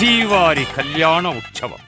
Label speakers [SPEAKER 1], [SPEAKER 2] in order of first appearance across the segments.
[SPEAKER 1] శ్రీవారి కళ్యాణ ఉత్సవం.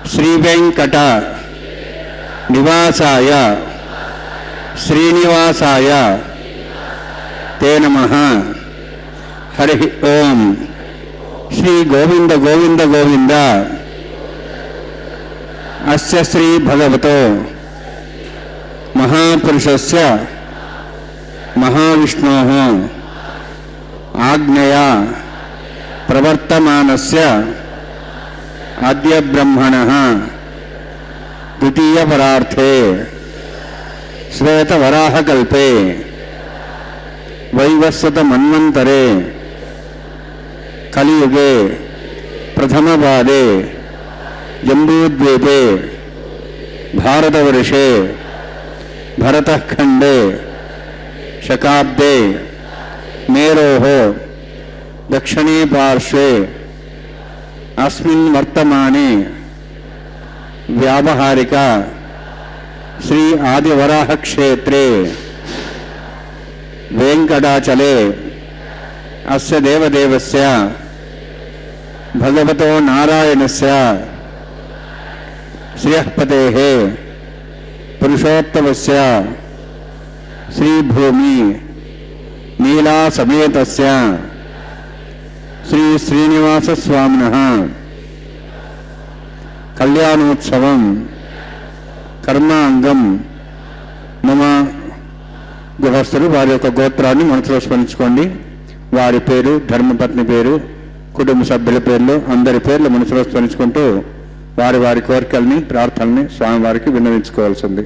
[SPEAKER 2] శ్రీవేంకట నివాసాయ శ్రీనివాసాయ తే నమః. హరి ఓం. శ్రీ గోవింద గోవింద గోవింద अस्य श्री भगवतो महापुरुषस्य महाविष्णोः आज्ञया प्रवर्तमानस्य अद्य ब्रह्मणः द्वितीयपरार्थे श्वेतवराहकल्पे वैवस्वतमन्वन्तरे कलियुगे प्रथमपादे जम्बूद्वीपे भारतवर्षे भरतखण्डे शकाब्दे मेरोः दक्षिणे पार्श्वे अस्मिन् वर्तमाने व्यावहारिक श्री आदिवराह क्षेत्रे वेंकटाचले अस्य देवदेवस्य भगवतो नारायणस्य श्रियःपतेः पुरुषोत्तमस्य श्रीभूमि नीला समेतस्य श्री श्रीनिवासस्वामिनः कल्याणोत्सवं कर्मांगं मम గృహస్థులు వారి యొక్క గోత్రాన్ని మనసులో స్మరించుకోండి. వారి పేరు, ధర్మపత్ని పేరు, కుటుంబ సభ్యుల పేర్లు, అందరి పేర్లు మనసులో స్మరించుకుంటూ వారి వారి కోరికల్ని, ప్రార్థనల్ని స్వామివారికి విన్నవించుకోవాల్సింది.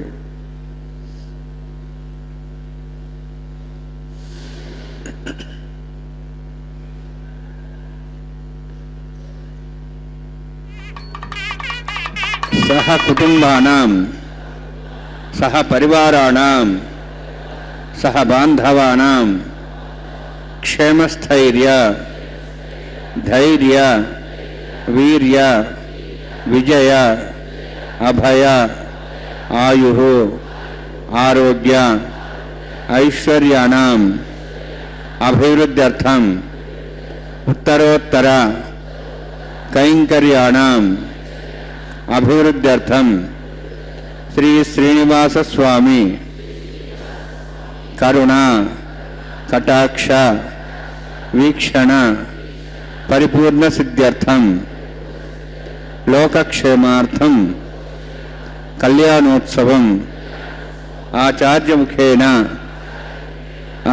[SPEAKER 2] సహ కుటుంబానాం సహ పరివారాణాం सह बांधवानां क्षेमस्थैर्य धैर्य वीर्य विजय अभय आयुः आरोग्य ऐश्वर्याणां अभिवृद्ध्यर्थं उत्तरोत्तर कैंकर्याणां अभिवृद्ध्यर्थं श्री श्रीनिवास स्वामी करुणा कटाक्ष वीक्षण परिपूर्ण सिद्ध्यर्थं लोकक्षेमार्थं कल्याणोत्सवम् आचार्यमुखेन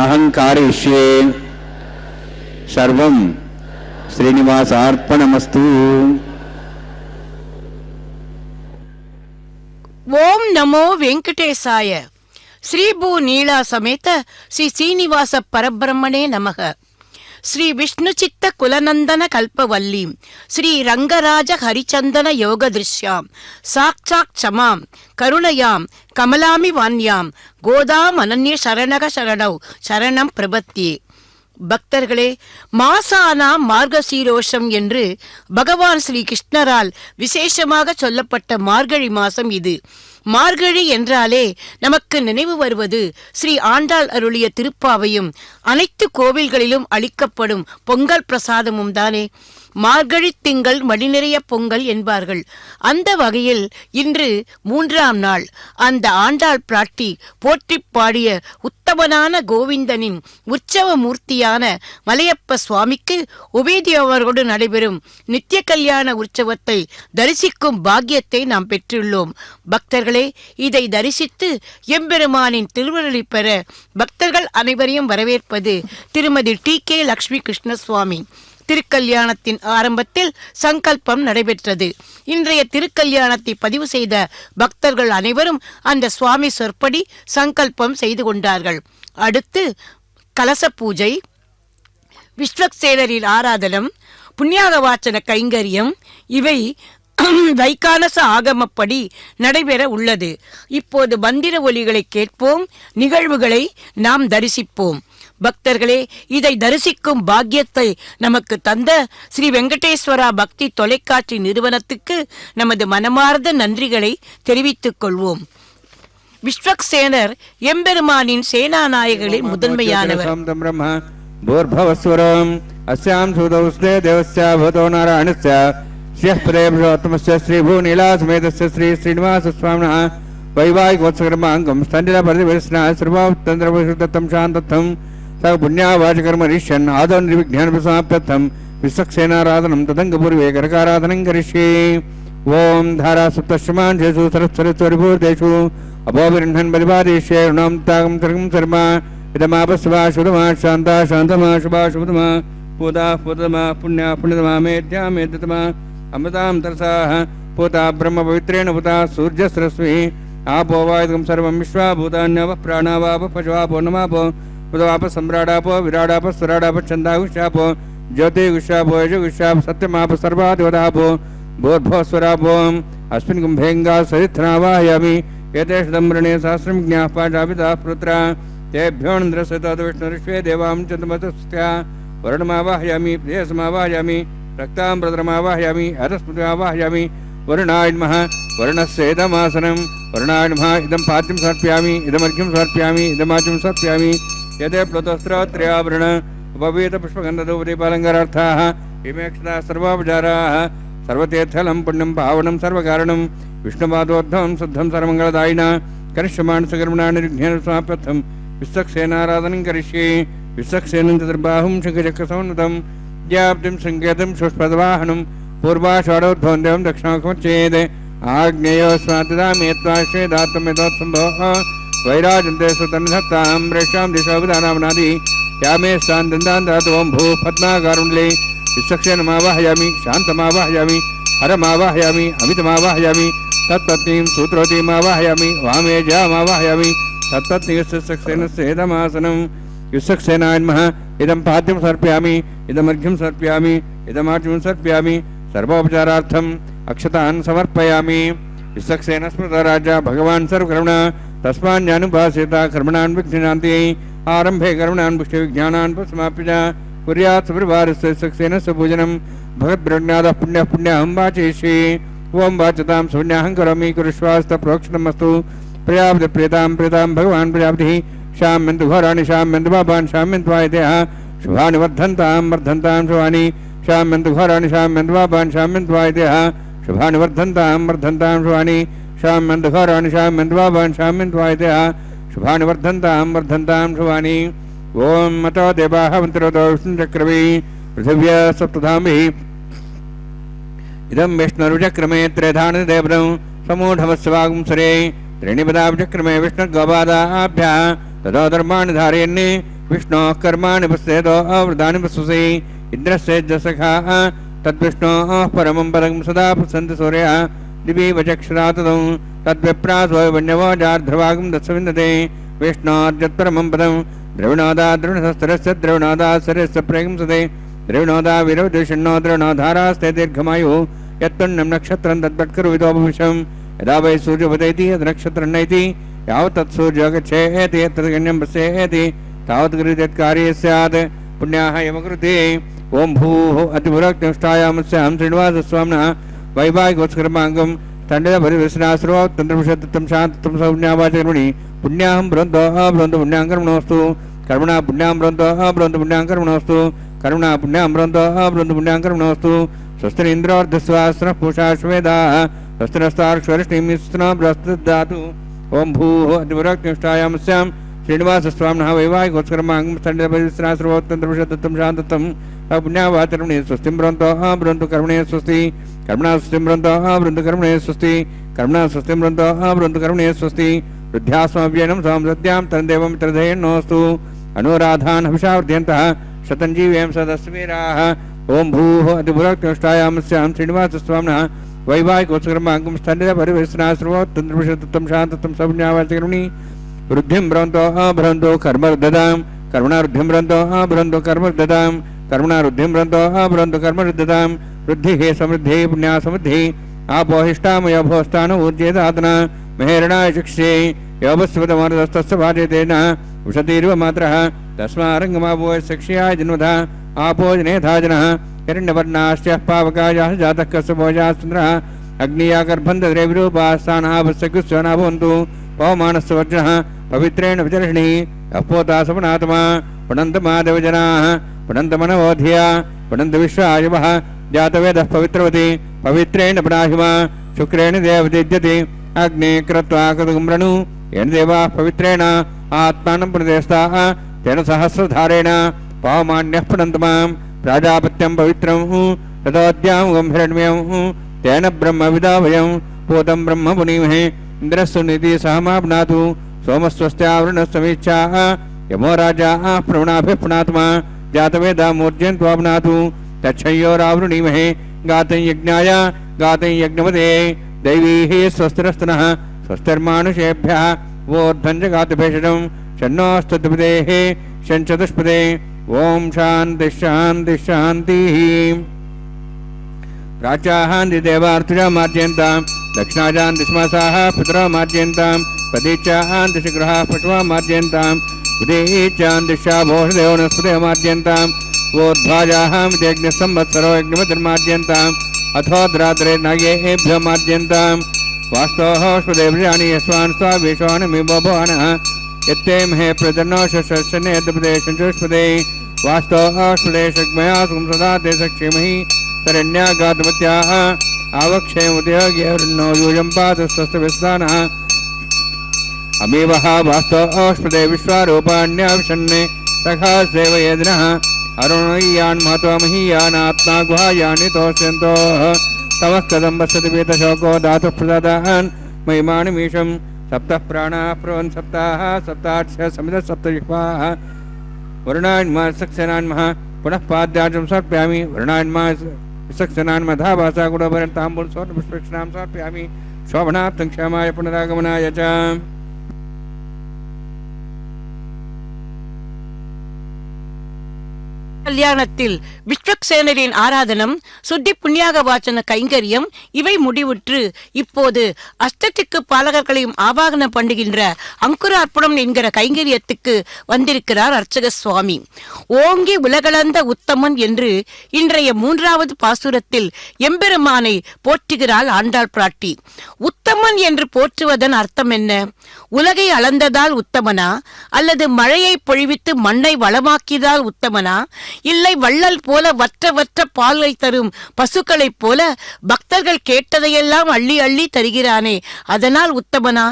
[SPEAKER 2] अहं कारयिष्ये. सर्वं श्रीनिवासार्पणमस्तु.
[SPEAKER 3] ఓం నమో వెంకటేశాయ. శ్రీ భూ నీళా సమేత శ్రీ శ్రీనివాస పరబ్రహ్మణే నమః. శ్రీ విష్ణుచిత్త కులనందన కల్పవల్లీం శ్రీ రంగరాజ హరిచందన యోగ దృశ్యాం సాక్షాత్ క్షమాం కరుణయాం కమలామి వాన్యాం గోదాం అనన్య శరణగ శరణౌ శరణం பிரபத்தியே. பக்தர்களே, மாசானாம் மார்கசீரோஷம் என்று பகவான் ஸ்ரீ கிருஷ்ணரால் விசேஷமாக சொல்லப்பட்ட மார்கழி மாசம் இது. மார்கழி என்றாலே நமக்கு நினைவு வருவது ஸ்ரீ ஆண்டாள் அருளிய திருப்பாவையும் அனைத்து கோவில்களிலும் அளிக்கப்படும் பொங்கல் பிரசாதமும் தானே. மார்கழி திங்கள் மடி நிறைய பொங்கல் என்பார்கள். அந்த வகையில் இன்று 3ஆம் நாள் அந்த ஆண்டாள் பிராட்டி போற்றி பாடிய உத்தமனான கோவிந்தனின் உற்சவ மூர்த்தியான மலையப்ப சுவாமிக்கு உபேதி அவர்களோடு நடைபெறும் நித்திய கல்யாண உற்சவத்தை தரிசிக்கும் பாக்கியத்தை நாம் பெற்றுள்ளோம். பக்தர்களே, இதை தரிசித்து எம்பெருமானின் திருவருளை பெற பக்தர்கள் அனைவரையும் வரவேற்பது திருமதி டி.கே. லக்ஷ்மி கிருஷ்ணசுவாமி. திருக்கல்யாணத்தின் ஆரம்பத்தில் சங்கல்பம் நடைபெற்றது. இன்றைய திருக்கல்யாணத்தை பதிவு செய்த பக்தர்கள் அனைவரும் அந்த சுவாமி சொற்படி சங்கல்பம் செய்து கொண்டார்கள். அடுத்து கலச பூஜை, விஸ்வக்சேனரின் ஆராதனம், புண்ணியாக வாச்சன கைங்கரியம் இவை வைகானச ஆகமப்படி நடைபெற உள்ளது. இப்போது மந்திர ஒலிகளை கேட்போம், நிகழ்வுகளை நாம் தரிசிப்போம். பக்தர்களே, இதை தரிசிக்கும் பாக்கியத்தை நமக்கு தந்த ஸ்ரீ வெங்கடேஸ்வரா பக்தி தொலைக்காட்சி நிறுவனத்துக்கு நமது மனமார்ந்த நன்றிகளை தெரிவித்துக் கொள்வோம். விஸ்வக்சேனர் எம்பெருமானின் சேனாநாயகர்களில் முதன்மையானவர்.
[SPEAKER 2] पुण्यावाचकर्मरिष्यन् आदौ निर्विघ्नान् प्रसाप्यर्थं विश्वक्सेनाराधनं तदङ्गपूर्वे करकाराधनं करिष्ये. ఓం ధారా సప్తశ్రమాంశేషు సరస్వరిభూర్దేషు అభోవిరణ్ణన్ బలిపాదేశ్యే రుణం తాగం తర్గం శర్మ ఇదమాపస్వా శుభమా శాంతా శాంతమా శుభా శుభతమా పూతా పూతమా పుణ్య పుణ్యతమా మేధ్యా మేధ్యతమా అమృతాం తరసాః పూతా బ్రహ్మ పవిత్రేణ పూతా సూర్యస్రస్మి ఆపో వాయుగం సర్వం విశ్వాభూతాన్యవ ప్రాణావాప పశువాపో నమాపో ఉదవాప సమ్రాడాపో విరాడాప స్వరాడాప ఛందాగుష్యాపో జ్యోతిగుష్యాపో యజుగుష్యాప సత్యమాప సర్వాధివదాపో భూర్భోస్వరాపో అస్మిన్ కుంభేంగా సరిత్నావాహయామి ఏతేషు దమ్రణే సహస్రం జ్ఞాపాజాపితాః పుత్ర తేభ్యోంద్రసతోత విష్ణురిష్వే దేవాం చంద్రమతస్త్యా వరుణమావాహయామి ప్రియసమావాహయామి రక్తాంబరద్రమావాహయామి హరస్మృతిమావాహయామి వరుణాయన్మః వరుణస్యేదమాసనం వరుణాయన్మః ఇదం పాద్యం సమర్పయామి ఇదమర్ఘ్యం సమర్పయామి ఇదమాచ్యం సమర్పయామి యదే ప్లుతస్త్రోత్రయాభరణ ఉపవీత పుష్పగంధధూపదీపాలంకారార్థాః ఇమేక్షతా సర్వోపచారాः సర్వతీర్థలం పుణ్యం పావనం సర్వకారణం విష్ణుపాదోద్ధవం శుద్ధం సర్వమంగళదాయిన కరిష్యమాణసకర్మణాన్ని విఘ్నేన సమాప్యర్థం విశ్వక్సేనారాధనం కరిష్యే విశ్వక్సేనం చతుర్బాహుం శంఖచక్రసమన్వితం వ్యాప్తిం సంకేతం సుష్పదవాహనం పూర్వాషాఢోద్భవం దేవం దక్షిణాముఖమచ్చేద్ ఆగ్నేయో స్వాతిదామేత్వాశ్వేదాత్మేతోత్సంభవ వైరాజంతే సుతన్నిధత్తాం రేషాం దిశాభిధానామనాది యామే స్థాంతందాం భూ పద్మాకారుండ్లే విశ్వక్సేనమావాహయామి శాంతమావాహయామి హరమావాహయామి అమితమావాహయామి తత్పత్నీం సూత్రోతిమావాహయామి వామేజామావాహయామి తత్పత్నీయస్సేనస్సేదమాసనం విశ్వక్సేనాయన్మః ఇదం పాద్యం సమర్పయామి ఇదమర్ఘ్యం సమర్పయామి ఇదమాచ్యం సమర్పయామి సర్వోపచారార్థం అక్షతాన్ సమర్పయామి విశ్వక్సేన స్మృత రాజా భగవాన్ సర్వకర్మణ తస్మాన్యానుభాసేత కర్మణాన్ విఘ్నాంతి ఆరంభే కర్మణాన్ పుష్టి విజ్ఞానాన్ సమాప్య కుర్యాత్ సుపరివారస్య విశ్వక్సేనస్య పూజనం భగద్బ్రహ్మ్యాదః పుణ్యః పుణ్యహం వాచేష్యే ఓం వాచతాం సుపుణ్యహం కరోమి కురుష్వాస్త ప్రోక్షణమస్తు ప్రజాపతి ప్రియతాం ప్రియతాం భగవాన్ ప్రజాపతిః శామ్యంతు ఘోరాణి శామ్యంతు పాపాన్ శామ్యంత్వాయతేః శుభాని వర్ధంతాం వర్ధంతాం శుభాని శామ్యంతు ఘోరాణి శామ్యంతు పాపాన్ శామ్యంత్వాయతేః శుభాని వర్ధంతాం వర్ధంతాం శుభాని శామ్యంతు ఘోరాణి శామ్యంతు పాపాన్ శామ్యంత్వాయతేః శుభాని వర్ధంతాం వర్ధంతాం శుభాని ఓం మతో దేవాః మంత్రోతో విష్ణుచక్రవే పృథివ్యా సప్తధామిః ఇదం విష్ణుర్చక్రమే త్రేధానదేవతం సమూఢమస్వాగుంసరే త్రీణిపదాభిచక్రమే విష్ణుర్గోపాదాభ్యः తదో ధర్మాణి ధారయన్ని విష్ణోః కర్మాణి పశ్యేదో అవృతాని పశ్యసి ఇంద్రస్యేజ్జసఖాః తద్విష్ణోః పరమం పదం సదా పశ్యంతి సూర్యः దివీవచక్షురా తదం తద్విప్రాసో వన్యవో జార్ధ్రవాగం దత్సవిందతే విష్ణోర్జత్పరమం పదం ద్రవిణోదా ద్రవిణశస్త్రస్య ద్రవిణోదా శరస్య ప్రయంసతే ద్రవిణోదా విరవదుషణ్ణో ద్రవిణోధారాస్తే దీర్ఘమాయుः యత్పుణ్యం నక్షత్రం తద్వత్కరు విదోపవిశం యదా వై సూర్యోపదేతి యద్ నక్షత్రం నైతి యావత్ తత్సూర్యో గచ్ఛేతి యత్తద్గణ్యం పశ్యేతి తావత్ గృహీతత్కార్యే స్యాత్ పుణ్యాః యమకృతే ఓం భూః అతిపురక్తిష్టాయామస్యాం శ్రీనివాసస్వామినः వైవాహికోత్సకర్మాంగం తండ్రి పరివేశనాశ్రవతంత్రవిషత్తం శాంతం సౌజ్ఞావాచకర్మణి పుణ్యాహం బృందో బృందు పుణ్యాంకర్మణోస్తు కర్మణా పుణ్యాం బృందో బృందు పుణ్యాంకర్మణోస్తు కర్మణా పుణ్యాం బృందో బృందు పుణ్యాంకర్మణోస్తు స్వస్తి ఇంద్రోర్ధస్వాస్ర పూషాశ్వేదాః స్వస్తి నస్తార్క్ష్వరిష్ణీమిస్న బృహస్పతిర్దదాతు ఓం భూః అతిపురక్తిష్టాయామస్యాం శ్రీనివాసస్వామినः వైవాహికోత్సకర్మాంగం తండ్రి పరివేశనాశ్రవతంత్రవిషత్తం శాంతం పుణ్యావాచకర్మణి స్వస్తి బృందో బృందు కర్మణే స్వస్తి కర్మణా స్వస్తి బృందో బృందు కర్మణే స్వస్తి కర్మణా స్వస్తి బృందో బృందు కర్మణే స్వస్తి వృద్ధ్యాస్మవ్యనం సంసద్యాం తందేవం మిత్రధేయన్నోస్తు అనురాధాన్ హవిషావర్ధ్యంతః శతంజీవేం సదస్వీరాः ఓం భూః అతిపురక్తిష్టాయామస్యాం శ్రీనివాసస్వామినः వైవాహికోత్సకర్మాంగం తండ్రి పరివేశనాశ్రవతంత్రవిషత్తం శాంతం సపుణ్యావాచకర్మణి వృద్ధిం భ్రంతో భ్రంతో కర్మరుద్ధతాం కర్మణారుద్ధిం భ్రంతో భ్రంతో కర్మరుద్ధతాం కర్మణారుద్ధిం భ్రంతో భ్రంతో కర్మరుద్ధతాం వృద్ధిః సమృద్ధిः పుణ్యా సమృద్ధిः ఆపోహిష్టామయ భోస్థాన ఊర్జేదాతన మహేరణాయ చక్షే యోపస్వతమరుదస్తస్య భార్యతేన ఉషతీర్వ మాత్రః తస్మారంగమాపోయ సక్ష్యాయ జన్మధ ఆపోజనేధాజనः హిరణ్యవర్ణాశ్చ పావకాయాः జాతः కస్య భోజాశ్చంద్రः అగ్నియా గర్భంధద్రే విరూపాస్థానాభస్సకృస్వనాభవంతు పవమానస్య వజ్రः పవిత్రేణ విచర్షణి అపోతా సపనాతమా పుణంతమాదేవజనాः పుణంతమనవోధియా పుణంత విశ్వాయవः జాతవేదः పవిత్రవతి పవిత్రేణ పునాహిమ శుక్రేణ దేవతేజ్యతి అగ్నే క్రత్వా కృతగుమ్రణు ఏన దేవాः పవిత్రేణ ఆత్మానం పునదేస్తాः తేన సహస్రధారేణ పవమాన్యः పుణంతమాం ప్రాజాపత్యం పవిత్రం తదోద్యాం గంభీరణ్యం तेन ब्रह्मविदा वयं पूतं ब्रह्म पुनीमहे इन्द्रस्तु निधि सहमाप्नातु सोमस्वस्त्यावृणस्तमीच्छा यमो राजा प्रवणाभिप्नात्मा जातवेदा मूर्जयन्त्वाप्नातु तच्छयोरावृणीमहे गातं यज्ञाय गातं यज्ञपदे दैवीः स्वस्तिरस्तनः स्वस्तिर्मानुषेभ्यः वोर्धं च गातभेषजं शन्नोऽस्तुतिपदेः शञ्चतुष्पदे ॐ शान्तिः शान्तिः शान्तिः प्राच्याहान्ति देवार्थिजा मार्जयन्तां दक्षिणाजान्ति स्मसाः पितरो मार्जयन्तां प्रतीच्याहान्ति शिग्रहाः पशवः मार्जयन्तां उदीच्यान्तिशाभोषदेव वनस्पतयो मार्जयन्तां वोद्ध्वाजाहां यज्ञसंवत्सरो यज्ञमतिर्मार्जयन्ताम् अथोद्रात्रे नागेभ्यो मार्जयन्तां वास्तोःष्पदेव्यानि यस्वान् स्वाविश्वानमिबोभवनः यत्ते महे प्रजनोषशनेदपदे वास्तोःष्पदे शग्मया संसदा ते सक्षेमहि तरण्यागातमत्याः आवक्षेमुदयोग्यवृन्नो यूयं पातस्वस्तविस्तानः अमीवः वास्तोःष्पदे विश्वारूपाण्याविशन्ने तथा सेवयेदिनः अरुणय्यान् महत्वमहीयानात्मा गुहायानि तोष्यन्तोः तमः कदं वसति वेतशोको धातुः प्रददान् महिमानिमीशं सप्तः प्राणाः प्रवन् सप्ताः सप्ताक्षः समितः सप्तजिह्वाः वरुणान्मा सक्सेनान्मः पुनः पाद्याजं समर्पयामि वरुणान्मा सक्सेनान्मधा भाषा गुणपर्यन्ताम्बुल स्वर्ण समर्पयामि शोभनार्थं क्षमाय पुनरागमनाय च
[SPEAKER 3] கல்யாணத்தில் விஸ்வக்சேனரின் ஆராதனம் சுத்தி புண்ணியாக வாச்சன கைங்கரியம் இவை முடிவுற்று இப்போது அஷ்டத்திக்கு பாலகர்களையும் ஆவாகனம் பண்ணுகின்ற அங்குரார்ப்பணம் என்கிற கைங்கரியத்துக்கு வந்திருக்கிறார் அர்ச்சக சுவாமி. ஓங்கி உலகளந்த உத்தமன் என்று இன்றைய 3வது பாசுரத்தில் எம்பெருமானை போற்றுகிறாள் ஆண்டாள் பிராட்டி. உத்தமன் என்று போற்றுவதன் அர்த்தம் என்ன? உலகை அளந்ததால் உத்தமனா, அல்லது மழையை பொழிவித்து மண்ணை வளமாக்கியதால் உத்தமனா, இல்லை வள்ளல் போல வற்ற பாலை தரும் பசுக்களைப் போல பக்தர்கள் கேட்டதையெல்லாம் அள்ளி அள்ளி தருகிறானே அதனால் உத்தமனா?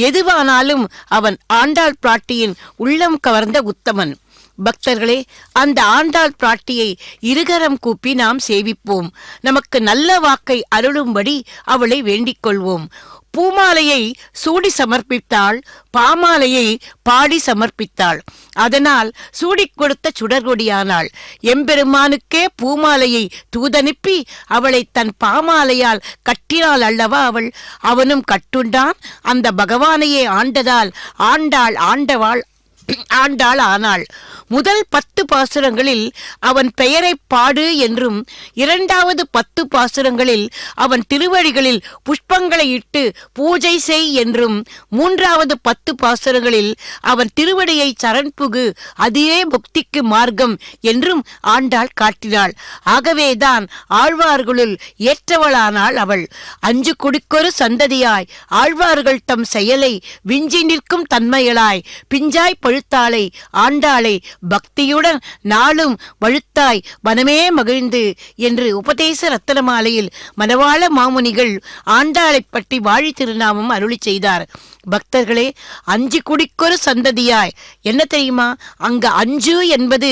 [SPEAKER 3] எதுவானாலும் அவன் ஆண்டாள் பிராட்டியின் உள்ளம் கவர்ந்த உத்தமன். பக்தர்களே, அந்த ஆண்டாள் பிராட்டியை இருகரம் கூப்பி நாம் சேவிப்போம். நமக்கு நல்ல வாக்கை அருளும்படி அவளை வேண்டிக் கொள்வோம். பூமாலையை சூடி சமர்ப்பித்தாள், பாமாலையை பாடி சமர்ப்பித்தாள். அதனால் சூடிக் கொடுத்த சுடர்கொடியானாள். எம்பெருமானுக்கே பூமாலையை தூதனுப்பி அவளை தன் பாமாலையால் கட்டினாள் அல்லவா அவள். அவனும் கட்டுண்டான். அந்த பகவானையே ஆண்டதால் ஆண்டாள் ஆனாள். முதல் 10 பாசுரங்களில் அவன் பெயரை பாடு என்றும், 2வது 10 பாசுரங்களில் அவன் திருவடிகளில் புஷ்பங்களை இட்டு பூஜை செய் என்றும், 3வது 10 பாசுரங்களில் அவன் திருவடியை சரண்புகு அதுவே முக்திக்கு மார்க்கம் என்றும் ஆண்டாள் காட்டினாள். ஆகவேதான் ஆழ்வார்களுள் ஏற்றவளானாள் அவள். 5 குடிக்கொரு சந்ததியாய் ஆழ்வார்கள் தம் செயலை விஞ்சி நிற்கும் தன்மையளாய் பிஞ்சாய் பழுத்தாளை ஆண்டாளை பக்தியுடன் நாளும் வழுத்தாய் வனமே மகிழ்ந்து என்று உபதேச ரத்தனமாலையில் மணவாள மாமுனிகள் ஆண்டாளை பற்றி வாழி திருநாமம் அருளி செய்தார். பக்தர்களே, 5 குடிக்கொரு சந்ததியாய் என்ன தெரியுமா? அங்க 5 என்பது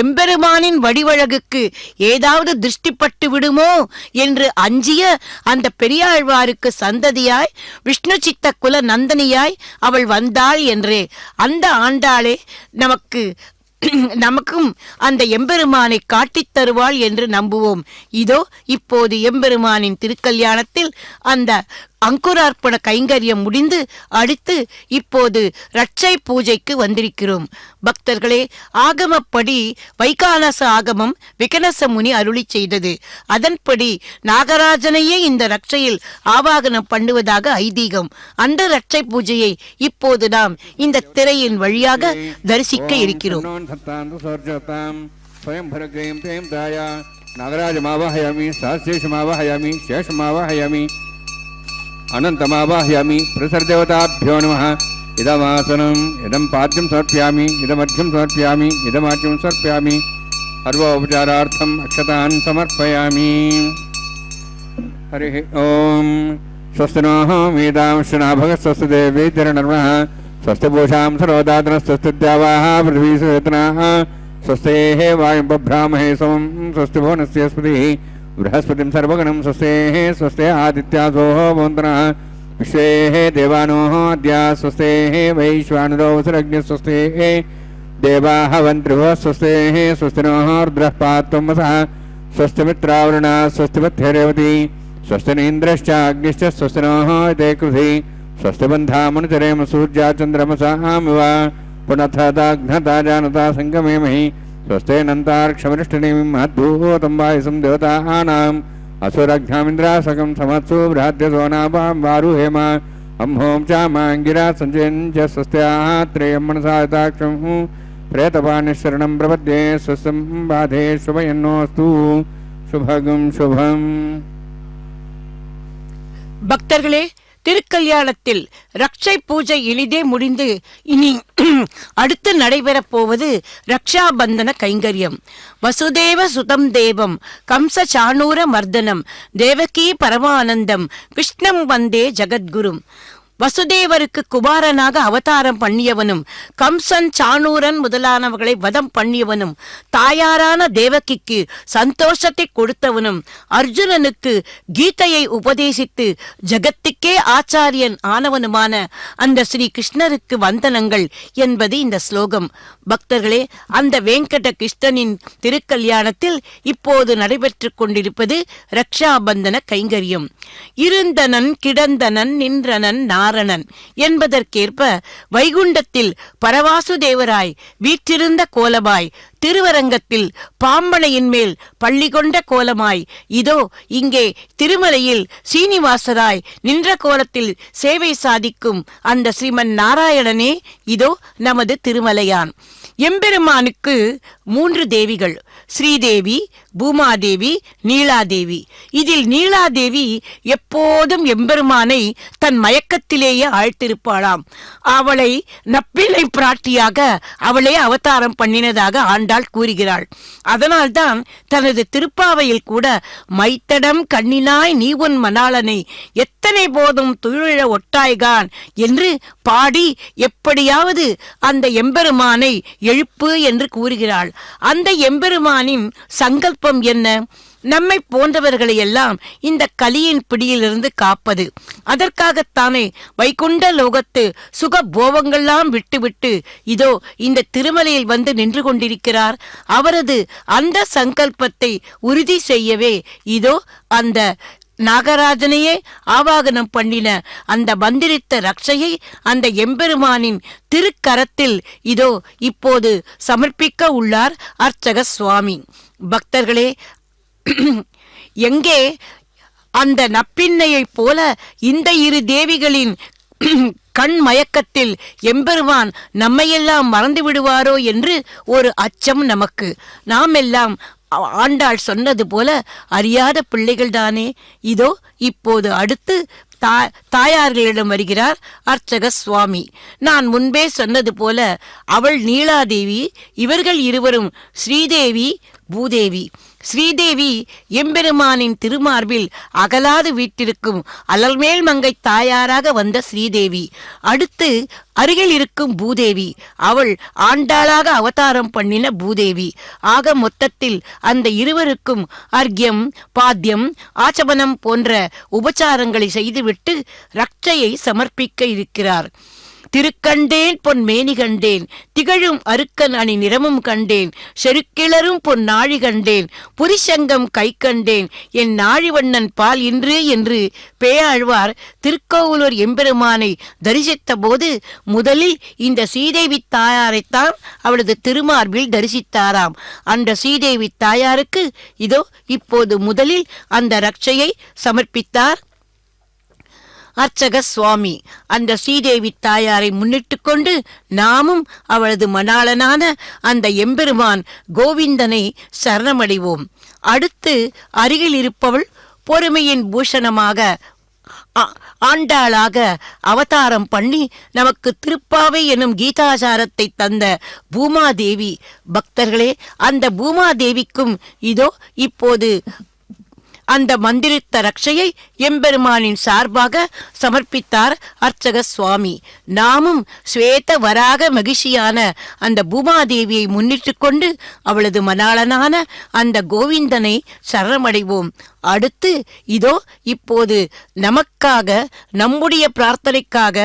[SPEAKER 3] எம்பெருமானின் வடிவழகுக்கு ஏதாவது திருஷ்டிப்பட்டு விடுமோ என்று அஞ்சிய அந்த பெரியாழ்வாருக்கு சந்ததியாய் விஷ்ணு சித்த குல நந்தனியாய் அவள் வந்தாள் என்றே. அந்த ஆண்டாளே நமக்கும் அந்த எம்பெருமானை காட்டித் தருவாள் என்று நம்புவோம். இதோ இப்போது எம்பெருமானின் திருக்கல்யாணத்தில் அந்த அங்குரார்ப்பண கைங்கரியம் முடிந்து அடுத்து இப்போது ரட்சை பூஜைக்கு வந்திருக்கிறோம். பக்தர்களே, ஆகமப்படி வைகானச ஆகமம் விகனச முனி அருளி செய்தது. அதன்படி நாகராஜனையே இந்த ரட்சையில் ஆவாகனம் பண்ணுவதாக ஐதீகம். அந்த ரட்சை பூஜையை இப்போது நாம் இந்த திரையின் வழியாக தரிசிக்க இருக்கிறோம்.
[SPEAKER 2] नागराजमावाहयामि सहस्रेशमावाहयामि शेषमावाहयामि अनन्तमावाहयामि प्रसरदेवताभ्यो नमः. इदमासनम् इदं पाद्यं समर्पयामि, इदमर्घ्यं समर्पयामि, इदमाच्यं समर्पयामि. सर्वोपचारार्थम् अक्षतान् समर्पयामि. हरिः ओम्. स्वस्ति नः वेदांशनाभगः स्वस्ति देवीतिर्नर्मः स्वस्ति पूषां सर्वदातनः द्यावाः पृथ्वी सुवेतनाः स्वस्तेः वायुं बभ्रामहे सोमं स्वस्ति भुवनस्य स्पतिः बृहस्पतिं सर्वगणं स्वस्ते स्वस्ते आदित्यासो वन्दना विश्वे देवानो अद्या स्वस्ते वैश्वानरो वसुरग्निः स्वस्ते देवाः वन्त्रिवः स्वस्ते स्वस्तिनो रुद्रः पात्वमसः स्वस्तिमित्रावरुणा स्वस्तिमध्यरेवती स्वस्तिनीन्द्रश्च अग्निश्च स्वस्तिनोः ते कृधि स्वस्तिबन्धामनुचरेम सूर्या चन्द्रमसामिव पुनथदाघ्नता जानता सङ्गमेमहि स्वस्तेनन्तार्क्षमरिष्ठिनीं महद्भूतं वायुसं देवतानाम् असुरघ्नामिन्द्रासकं समत्सु बृहद्यसोनापां वारुहेम अंहों च माङ्गिरा सञ्चयञ्च स्वस्त्याः त्रयं मनसायताक्षं प्रेतपानिशरणं प्रपद्ये स्वस्तं बाधे शुभयन्नोऽस्तु शुभगं शुभम्.
[SPEAKER 3] பக்தர்களே, திருக்கல்யாணத்தில் ரக்ஷை பூஜை இனிதே முடிந்து இனி அடுத்து நடைபெறப் போவது ரக்ஷாபந்தன கைங்கரியம். வசுதேவ சுதம் தேவம் கம்ச சாணூர மர்தனம் தேவகி பரமானந்தம் கிருஷ்ணம் வந்தே ஜகத்குரும். வசுதேவருக்கு குமாரனாக அவதாரம் பண்ணியவனும் கம்சன் சாணூரன் முதலானவர்களை வதம் பண்ணியவனும் தாயாரான தேவகிக்கு சந்தோஷத்தை கொடுத்தவனும் அர்ஜுனனுக்கு கீதையை உபதேசித்து ஜகத்துக்கே ஆச்சாரியன் ஆனவனுமான அந்த ஸ்ரீ கிருஷ்ணருக்கு வந்தனங்கள் என்பது இந்த ஸ்லோகம். பக்தர்களே, அந்த வெங்கட கிருஷ்ணனின் திருக்கல்யாணத்தில் இப்போது நடைபெற்று கொண்டிருப்பது ரக்ஷாபந்தன கைங்கரியம். இருந்தனன் கிடந்தனன் நின்றனன் நாரணன் என்பதற்கேற்ப வைகுண்டத்தில் பரவாசுதேவராய் வீற்றிருந்த கோலமாய், திருவரங்கத்தில் பாம்பனையின் மேல் பள்ளி கொண்ட கோலமாய், இதோ இங்கே திருமலையில் சீனிவாசராய் நின்ற கோலத்தில் சேவை சாதிக்கும் அந்த ஸ்ரீமன் நாராயணனே இதோ நமது திருமலையான். எம்பெருமானுக்கு 3 தேவிகள், ஸ்ரீதேவி, பூமாதேவி, நீலாதேவி. இதில் நீலாதேவி எப்போதும் எம்பெருமானை தன் மயக்கத்திலேயே ஆழ்த்திருப்பாளாம். அவளை நப்பிள்ளை பிராட்டியாக அவளே அவதாரம் பண்ணினதாக ஆண்டாள் கூறுகிறாள். அதனால்தான் தனது திருப்பாவையில் கூட மைத்தடம் கண்ணினாய் நீ உன் மணாளனை எத்தனை போதும் துயிழ ஒட்டாய்கான் என்று பாடி எப்படியாவது அந்த எம்பெருமானை எழுப்பு என்று கூறுகிறாள். அந்த எம்பெருமானின் சங்கல்பம் என்ன? நம்மை போன்றவர்களை எல்லாம் இந்த கலியின் பிடியிலிருந்து காப்பது. அதற்காகத்தானே வைகுண்ட லோகத்து சுக போகங்கள்லாம் விட்டுவிட்டு இதோ இந்த திருமலையில் வந்து நின்று கொண்டிருக்கிறார். அவரது அந்த சங்கல்பத்தை உறுதி செய்யவே இதோ அந்த நாகராஜனையே ஆவாகனம் பண்ணின அந்த மந்திரித்த ரக்ஷையை அந்த எம்பெருமானின் திருக்கரத்தில் இதோ இப்போது சமர்ப்பிக்க உள்ளார் அர்ச்சக சுவாமி. பக்தர்களே, எங்கே அந்த நப்பின்னையைப் போல இந்த 2 தேவிகளின் கண் மயக்கத்தில் எம்பெருமான் நம்மையெல்லாம் மறந்து விடுவாரோ என்று ஒரு அச்சம் நமக்கு. நாம் எல்லாம் ஆண்டாள் சொன்னது போல அறியாத பிள்ளைகள் தானே. இதோ இப்போது அடுத்து தாயார்களிடம் வருகிறார் அர்ச்சக சுவாமி. நான் முன்பே சொன்னது போல அவள் நீலாதேவி, இவர்கள் இருவரும் ஸ்ரீதேவி, பூதேவி. ஸ்ரீதேவி எம்பெருமானின் திருமார்பில் அகலாது வீட்டிருக்கும் அலர்மேல் மங்கை தாயாராக வந்த ஸ்ரீதேவி. அடுத்து அருகில் இருக்கும் பூதேவி, அவள் ஆண்டாளாக அவதாரம் பண்ணின பூதேவி. ஆக மொத்தத்தில் அந்த இருவருக்கும் அர்க்யம், பாத்தியம், ஆச்சமனம் போன்ற உபச்சாரங்களை செய்துவிட்டு ரக்ஷையை சமர்ப்பிக்க இருக்கிறார். திருக்கண்டேன் பொன் மேனி கண்டேன், திகழும் அருக்கன் அணி நிறமும் கண்டேன், செருக்கிளரும் பொன் நாழி கண்டேன், புரிசங்கம் கை கண்டேன், என் நாழிவண்ணன் பால் இன்று என்று பேயாழ்வார் திருக்கோவலூர் எம்பெருமானை தரிசித்த போது முதலில் இந்த ஸ்ரீதேவி தாயாரைத்தான் அவளது திருமார்பில் தரிசித்தாராம். அந்த ஸ்ரீதேவி தாயாருக்கு இதோ இப்போது முதலில் அந்த ரக்ஷையை சமர்ப்பித்தார் அர்ச்சக சுவாமி. அந்த ஸ்ரீதேவி தாயாரை முன்னிட்டு கொண்டு நாமும் அவளது மணாளனான அந்த எம்பெருமான் கோவிந்தனை சரணமடைவோம். அடுத்து அருகில் இருப்பவள் பொறுமையின் பூஷணமாக ஆண்டாளாக அவதாரம் பண்ணி நமக்கு திருப்பாவை எனும் கீதாசாரத்தை தந்த பூமாதேவி. பக்தர்களே, அந்த பூமாதேவிக்கும் இதோ இப்போது அந்த மந்திரித்த ரட்சையை எம்பெருமானின் சார்பாக சமர்ப்பித்தார் அர்ச்சக சுவாமி. நாமும் ஸ்வேத வராக மகிழ்ச்சியான அந்த பூமாதேவியை முன்னிட்டு கொண்டு அவளது மணாளனான அந்த கோவிந்தனை சரணமடைவோம். அடுத்து இதோ இப்போது நமக்காக, நம்முடைய பிரார்த்தனைக்காக,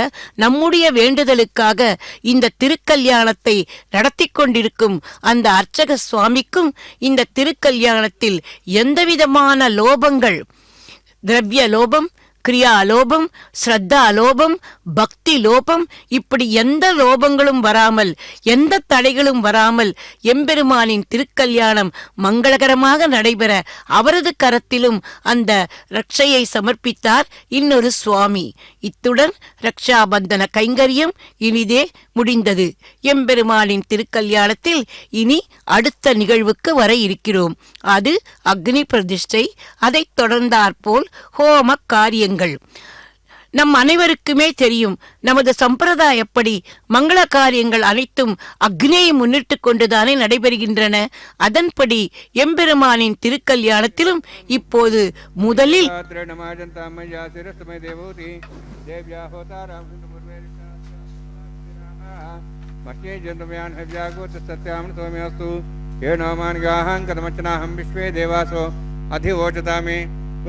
[SPEAKER 3] நம்முடைய வேண்டுதலுக்காக இந்த திருக்கல்யாணத்தை நடத்தி கொண்டிருக்கும் அந்த அர்ச்சக சுவாமிக்கும் இந்த திருக்கல்யாணத்தில் எந்தவிதமான லோபங்கள், திரவிய லோபம், கிரியா லோபம், ஸ்ரத்தா லோபம், பக்தி லோபம், இப்படி எந்த லோபங்களும் வராமல், எந்த தடைகளும் வராமல் எம்பெருமானின் திருக்கல்யாணம் மங்களகரமாக நடைபெற அவரது கரத்திலும் அந்த ரட்சையை சமர்ப்பித்தார் இன்னொரு சுவாமி. இத்துடன் ரக்ஷாபந்தன கைங்கரியம் இனிதே முடிந்தது. எம்பெருமானின் திருக்கல்யாணத்தில் இனி அடுத்த நிகழ்வுக்கு வர இருக்கிறோம். அது அக்னி பிரதிஷ்டை. அதைத் தொடர்ந்தாற்போல் ஹோம காரியங்கள். நம் அனைவருக்குமே தெரியும், நமது சம்பிரதாயப்படி மங்கள காரியங்கள் அனைத்தும் அக்னியை முன்னிட்டு கொண்டுதானே நடைபெறுகின்றன. அதன்படி எம்பெருமானின் திருக்கல்யாணத்திலும் இப்போது முதலில்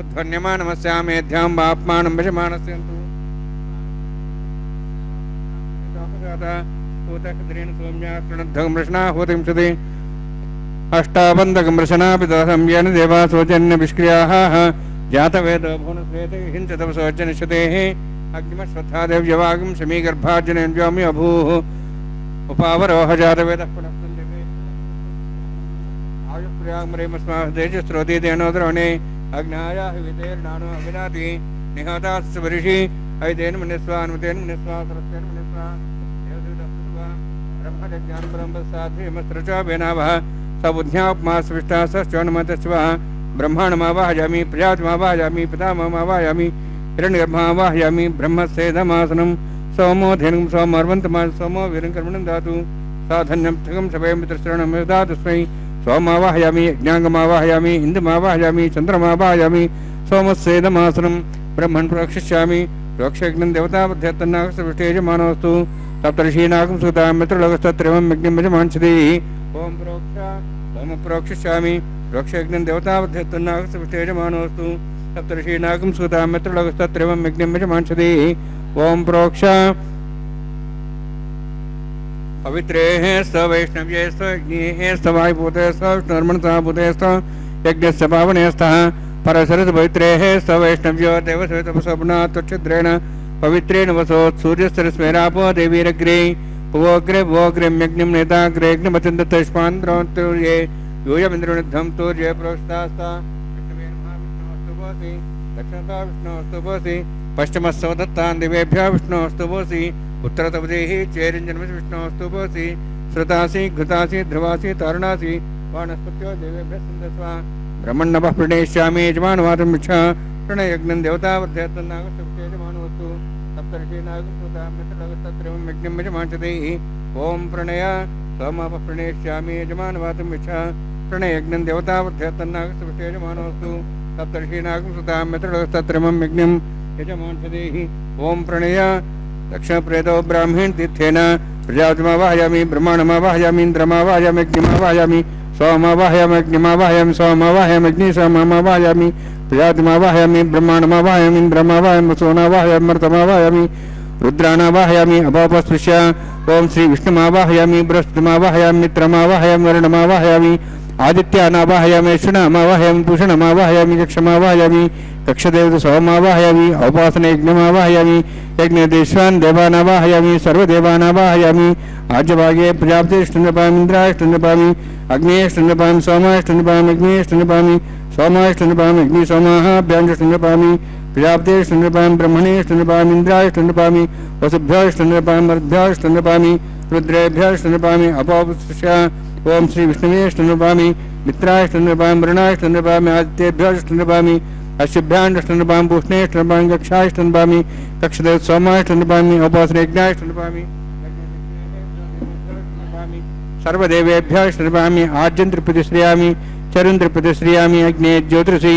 [SPEAKER 4] उद्धन्यमानमस्यामेध्यां बाप्मानं वशमानस्यन्तु भूतकद्रेण सौम्या कृणद्धं वृष्णाहुतिं सति अष्टाबन्धकं वृषणापितसं येन देवासो जन्यविष्क्रियाः जातवेदो भुवनस्वेते हिञ्चतपसोचनिष्यतेः अग्निमश्वत्थादेव्यवागं शमीगर्भार्जनेन व्योमि अभूः उपावरोह जातवेदः पुनस्तन्दिवे आयुष्प्रियामरेमस्मादेजस्रोतीतेनोद्रोणे अग्नाया वितेर्नानो अविनाति निहतास्य वरिषि ऐतेन मनिस्वानुतेन मनिस्वा सरस्तेन मनिस्वा देवदूतस्तुवा ब्रह्मज्ञान ब्रह्मसाध्वीमस्त्रचा बेनावः सबुद्ध्यापमासविष्टा सश्चोन्मतस्वः ब्रह्माणमावाहयामि प्रजातिमावाहयामि पितामहमावाहयामि हिरण्यगर्भावाहयामि ब्रह्मस्येदमासनं सोमोधेनुं सोमर्वन्तमा सोमो वीरङ्कर्मणं दातु साधन्यं थगं सभयं मित्रश्रणं दातुस्मै सोमावाहयामि यज्ञाङ्गमावाहयामि इन्दुमावाहयामि चन्द्रमावाहयामि सोमस्येदमासनं ब्रह्मन् प्रोक्षिष्यामि प्रोक्षयज्ञं देवताबद्धतन्नागस्तविष्टेजमानोऽस्तु सप्तर्षीनागं सुतां मित्रलोकस्तत्रेवं यज्ञं यजमांसति ओम प्रोक्षिष्यामि प्रोक्षयज्ञं देवताबद्धतन्नागस्तविष्टेजमानोऽस्तु सप्तर्षीनागं सुतां मित्रलोकस्तत्रेवं यज्ञं यजमांसति ओम प्रोक्ष पवित्रेः स वैष्णव्ये स यज्ञे स वायुभूते स विष्णुर्मनसा भूते स यज्ञस्य पावने स्तः परसरस पवित्रेः स वैष्णव्यो देवस्वेतपसोपनात्वच्छिद्रेण पवित्रेण वसोत् सूर्यस्तरस्मेरापो देवीरग्रे भुवोग्रे भुवोग्रे यज्ञं नेताग्रे यज्ञमचन्दतष्पान्द्रोन्तूर्ये यूयमिन्द्रनिद्धं तूर्ये प्रोक्षितास्ता विष्णवे नमः विष्णोस्तुभोसि दक्षिणता विष्णोस्तुभोसि पश्चिमस्सो दत्तान् दिवेभ्यः विष्णोस्तुभोसि उत्तरतपदेहि चेरिञ्जन्मसि विष्णोस्तुभोसि श्रुतासि घृतासि ध्रुवासि तारुणासि वानस्पत्यो देवेभ्यः सिन्धस्वा ब्रह्मण्णपः प्रणेष्यामि यजमानवादं मिच्छा प्रणयज्ञं देवतावर्धयतन्नागस्तविषेजमानोऽस्तु सप्तर्षीनागं श्रुतां मित्रलोकस्तत्रेवं यज्ञं यजमांसति ओम प्रणय सोमापः प्रणेष्यामि यजमानवादं मिच्छा प्रणयज्ञं देवतावर्धयतन्नागस्तविषेजमानोऽस्तु सप्तर्षीनागं श्रुतां मित्रलोकस्तत्रेवं यज्ञं यजमांसति ओम प्रणय दक्षिणप्रेतो ब्राह्मीण तीर्थेन प्रजापतिमावाहयामि ब्रह्माण्डमावाहयामि इन्द्रमावाहयामि अग्निमावाहयामि सोममावाहयामि अग्निमावाहयामि सोममावाहयामि अग्निसोममावाहयामि प्रजापतिमावाहयामि ब्रह्माण्डमावाहयामि इन्द्रमावाहयामि वसुनावाहयामि मर्तमावाहयामि रुद्राणावाहयामि अपापस्पृश्य ओम श्री विष्णुमावाहयामि बृहस्पतिमावाहयामि मित्रमावाहयामि वरुणमावाहयामि आदित्यानावाहयामि शुनमावाहयामि भूषणमावाहयामि यक्षमावाहयामि कक्षदेवत सोमावाहयामि औपासनयज्ञमावाहयामि यज्ञदेश्वान् देवानावाहयामि सर्वदेवानावाहयामि आज्यभागे प्रजापतिष्ठन्नपामि इन्द्राष्टन्नपामि अग्नेष्टन्नपामि सोमाष्टन्नपामि अग्नेष्टन्नपामि सोमाष्टन्नपामि अग्निसोमाभ्याञ्जष्टन्नपामि प्रजापतिष्ठन्नपामि ब्रह्मणेष्टन्नपामि इन्द्राष्टन्नपामि वसुभ्याष्टन्नपामि मरुद्भ्याष्टन्नपामि रुद्रेभ्याष्टन्नपामि अपापस्पृश्य ओम श्री विष्णुवेष्टन्नपामि मित्राष्टन्नपामि वरुणाष्टन्नपामि आदित्येभ्याष्टन्नपामि अश्वभ्याण्डष्टन्नपामि पूष्णेष्टन्नपामि कक्षाष्टन्नपामि कक्षदेव सोमाष्टन्नपामि औपासनयज्ञाष्टन्नपामि सर्वदेवेभ्याष्टन्नपामि आज्यं त्रिप्रतिश्रियामि चरुं त्रिप्रतिश्रियामि अग्ने ज्योतिषि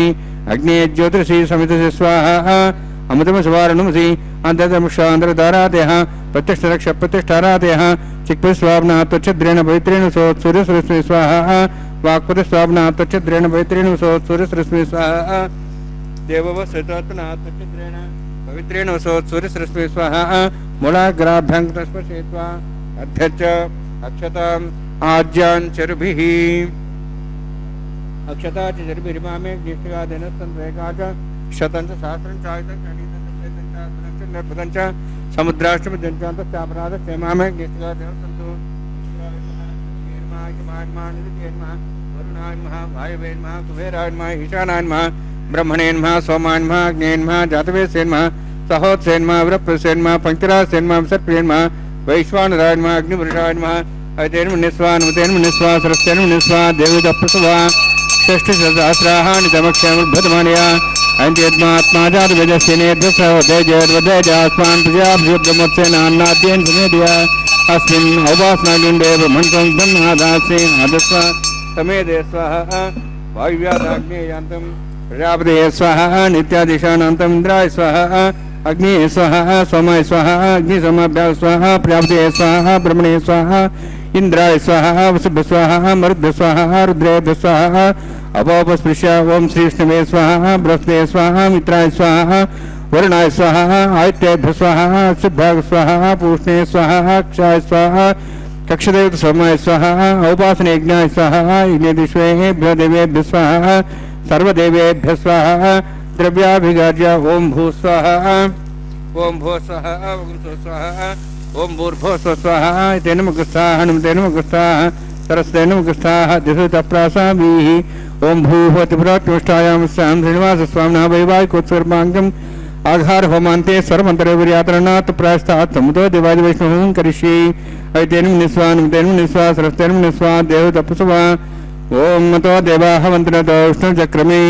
[SPEAKER 4] अग्ने ज्योतिषी समितसे स्वाहा अमृतमसवारणमसि अन्तर्दमुक्षान्तरधारातयः प्रतिष्ठरक्ष प्रतिष्ठारातयः चिक्पस्वाप्ना त्वच्छद्रेण पवित्रेण सूर्यसरस्वती स्वाहा वाक्पतिस्वाप्ना त्वच्छद्रेण पवित्रेण सूर्यसरस्वती स्वाहा देववस्त्रत्वना त्वच्छद्रेण पवित्रेण सूर्यसरस्वती स्वाहा मूलाग्राभ्यां तस्पर्शयित्वा अध्यच्च अक्षताम् आज्याञ्चरुभिः अक्षता च चरुभिर्मामे ज्येष्ठगादेनस्तन्त्रेका च शतं च सहस्रं च आयुधं च नीतं च प्रेतं च आत्मनं च निर्भृतं च समुद्राष्टमदञ्चान्तस्यापराधस्य मामे ज्येष्ठगादेनस्तन्तु वरुणाय नमः वायवे नमः कुबेराय नमः ईशानाय नमः ब्रह्मणे नमः सोमाय नमः अग्नेय नमः जातवेदसे नमः सहोत्से नमः वृप्रसे नमः पंक्तिरासे नमः विसर्प्रिये नमः वैश्वानराय नमः अग्निपुरुषाय नमः अयतेन मुनिस्वा नुमतेन मुनिस्वा सरस्तेन मुनिस्वा देवदप्रसवा षष्ठसहस्राः नितमक्षमुद्भतमानया अन्त्यद्मात्मा जातवेदस्येनेद्यसहोदयजयद्वदयजास्मान् प्रजाभ्युद्गमत्सेनान्नाद्येन समेदया अस्मिन् औपासनागुण्डे ब्रह्मणं ब्रह्मनादास्ये आदस्व समेदे स्वाहा वायुव्यादाग्नेयान्तं प्रजापतये स्वाहा नित्यादिशानान्तं इन्द्राय स्वाहा अग्निये स्वाहा सोमाय स्वाहा अग्निसमाभ्यां स्वाहा प्रजापतये स्वाहा ब्रह्मणे स्वाहा इंद्राय स्वाहा वसुभ्य स्वाहा मरुद्भ्य स्वाहा रुद्रेभ्य स्वाहा अपोपस्पृश्य ओम श्री विष्णवे स्वाहा बृहस्पते स्वाहा मित्राय स्वाहा वरुणाय स्वाहा आदित्येभ्य स्वाहा शुभ्राय स्वाहा पूष्णे स्वाहा क्षाय स्वाहा कक्षदेवत सोमाय स्वाहा औपासनेज्ञाय स्वाहा यज्ञदिश्वेभ्यो देवेभ्य स्वाहा सर्वदेवेभ्य स्वाहा द्रव्याभिगार्य ओम भू स्वाहा ओम भू स्वाहा ओम स्वाहा ओम भूर्भुवः स्वाहा तेन मुखस्थाः हनुमतेन मुखस्थाः सरस्तेन मुखस्थाः दिशतप्रासाभिः ओम भूः त्रिपुरात्मष्टायां स्यां श्रीनिवासस्वामिनः वैवाहिकोत्सर्वाङ्गम् आघार होमान्ते सर्वमन्तरविर्यातरणात् प्रायस्तात् समुदो देवादिवैष्णवं करिष्ये ऐतेन मुनिस्वा नुमतेन मुनिस्वा सरस्तेन मुनिस्वा देवतपस्वा ओम मतो देवाः वन्दनतो विष्णुचक्रमे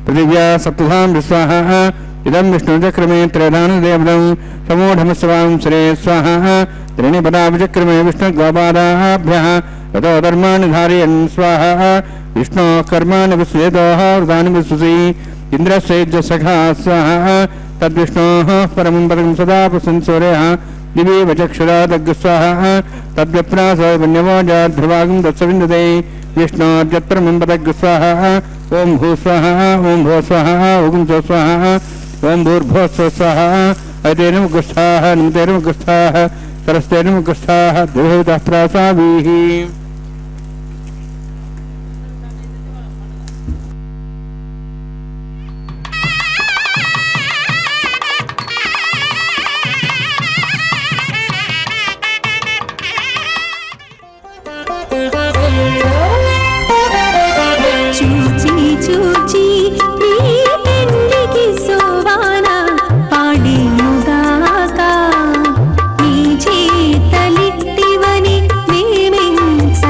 [SPEAKER 4] पृथिव्या सप्तधां स्वाहा इदं विष्णुचक्रमे त्रयधानदेवदं समूढमस्वां श्रे स्वाहा त्रीणिपदाभिचक्रमे विष्णुगोपादाभ्यः ततो धर्माणि धारयन् स्वाहा विष्णोः कर्माणि विश्वेदोः वृतानि विश्वसि इन्द्रस्य सखा स्वाहा तद्विष्णोः परमं पदं सदा प्रसंसूर्यः दिवे वचक्षुरा दग्स्वाहा तद्विप्रासो वन्यवोजाध्रुवागं दत्सविन्दते विष्णोर्यत्परमं पदग्स्वाहा ओम भू स्वाहा ओम भो स्वाहा ओम स्वाहा ओम भूर्भुवः स्वाहा अयतेन मुखस्थाः नुमतेन मुखस्थाः सरस्तेन मुखस्थाः देवतः प्रासाभिः
[SPEAKER 5] చూచి నీ పెళ్లికి సోవాన పాడేముగాక నీ చేతలిట్టివని మేమెంచ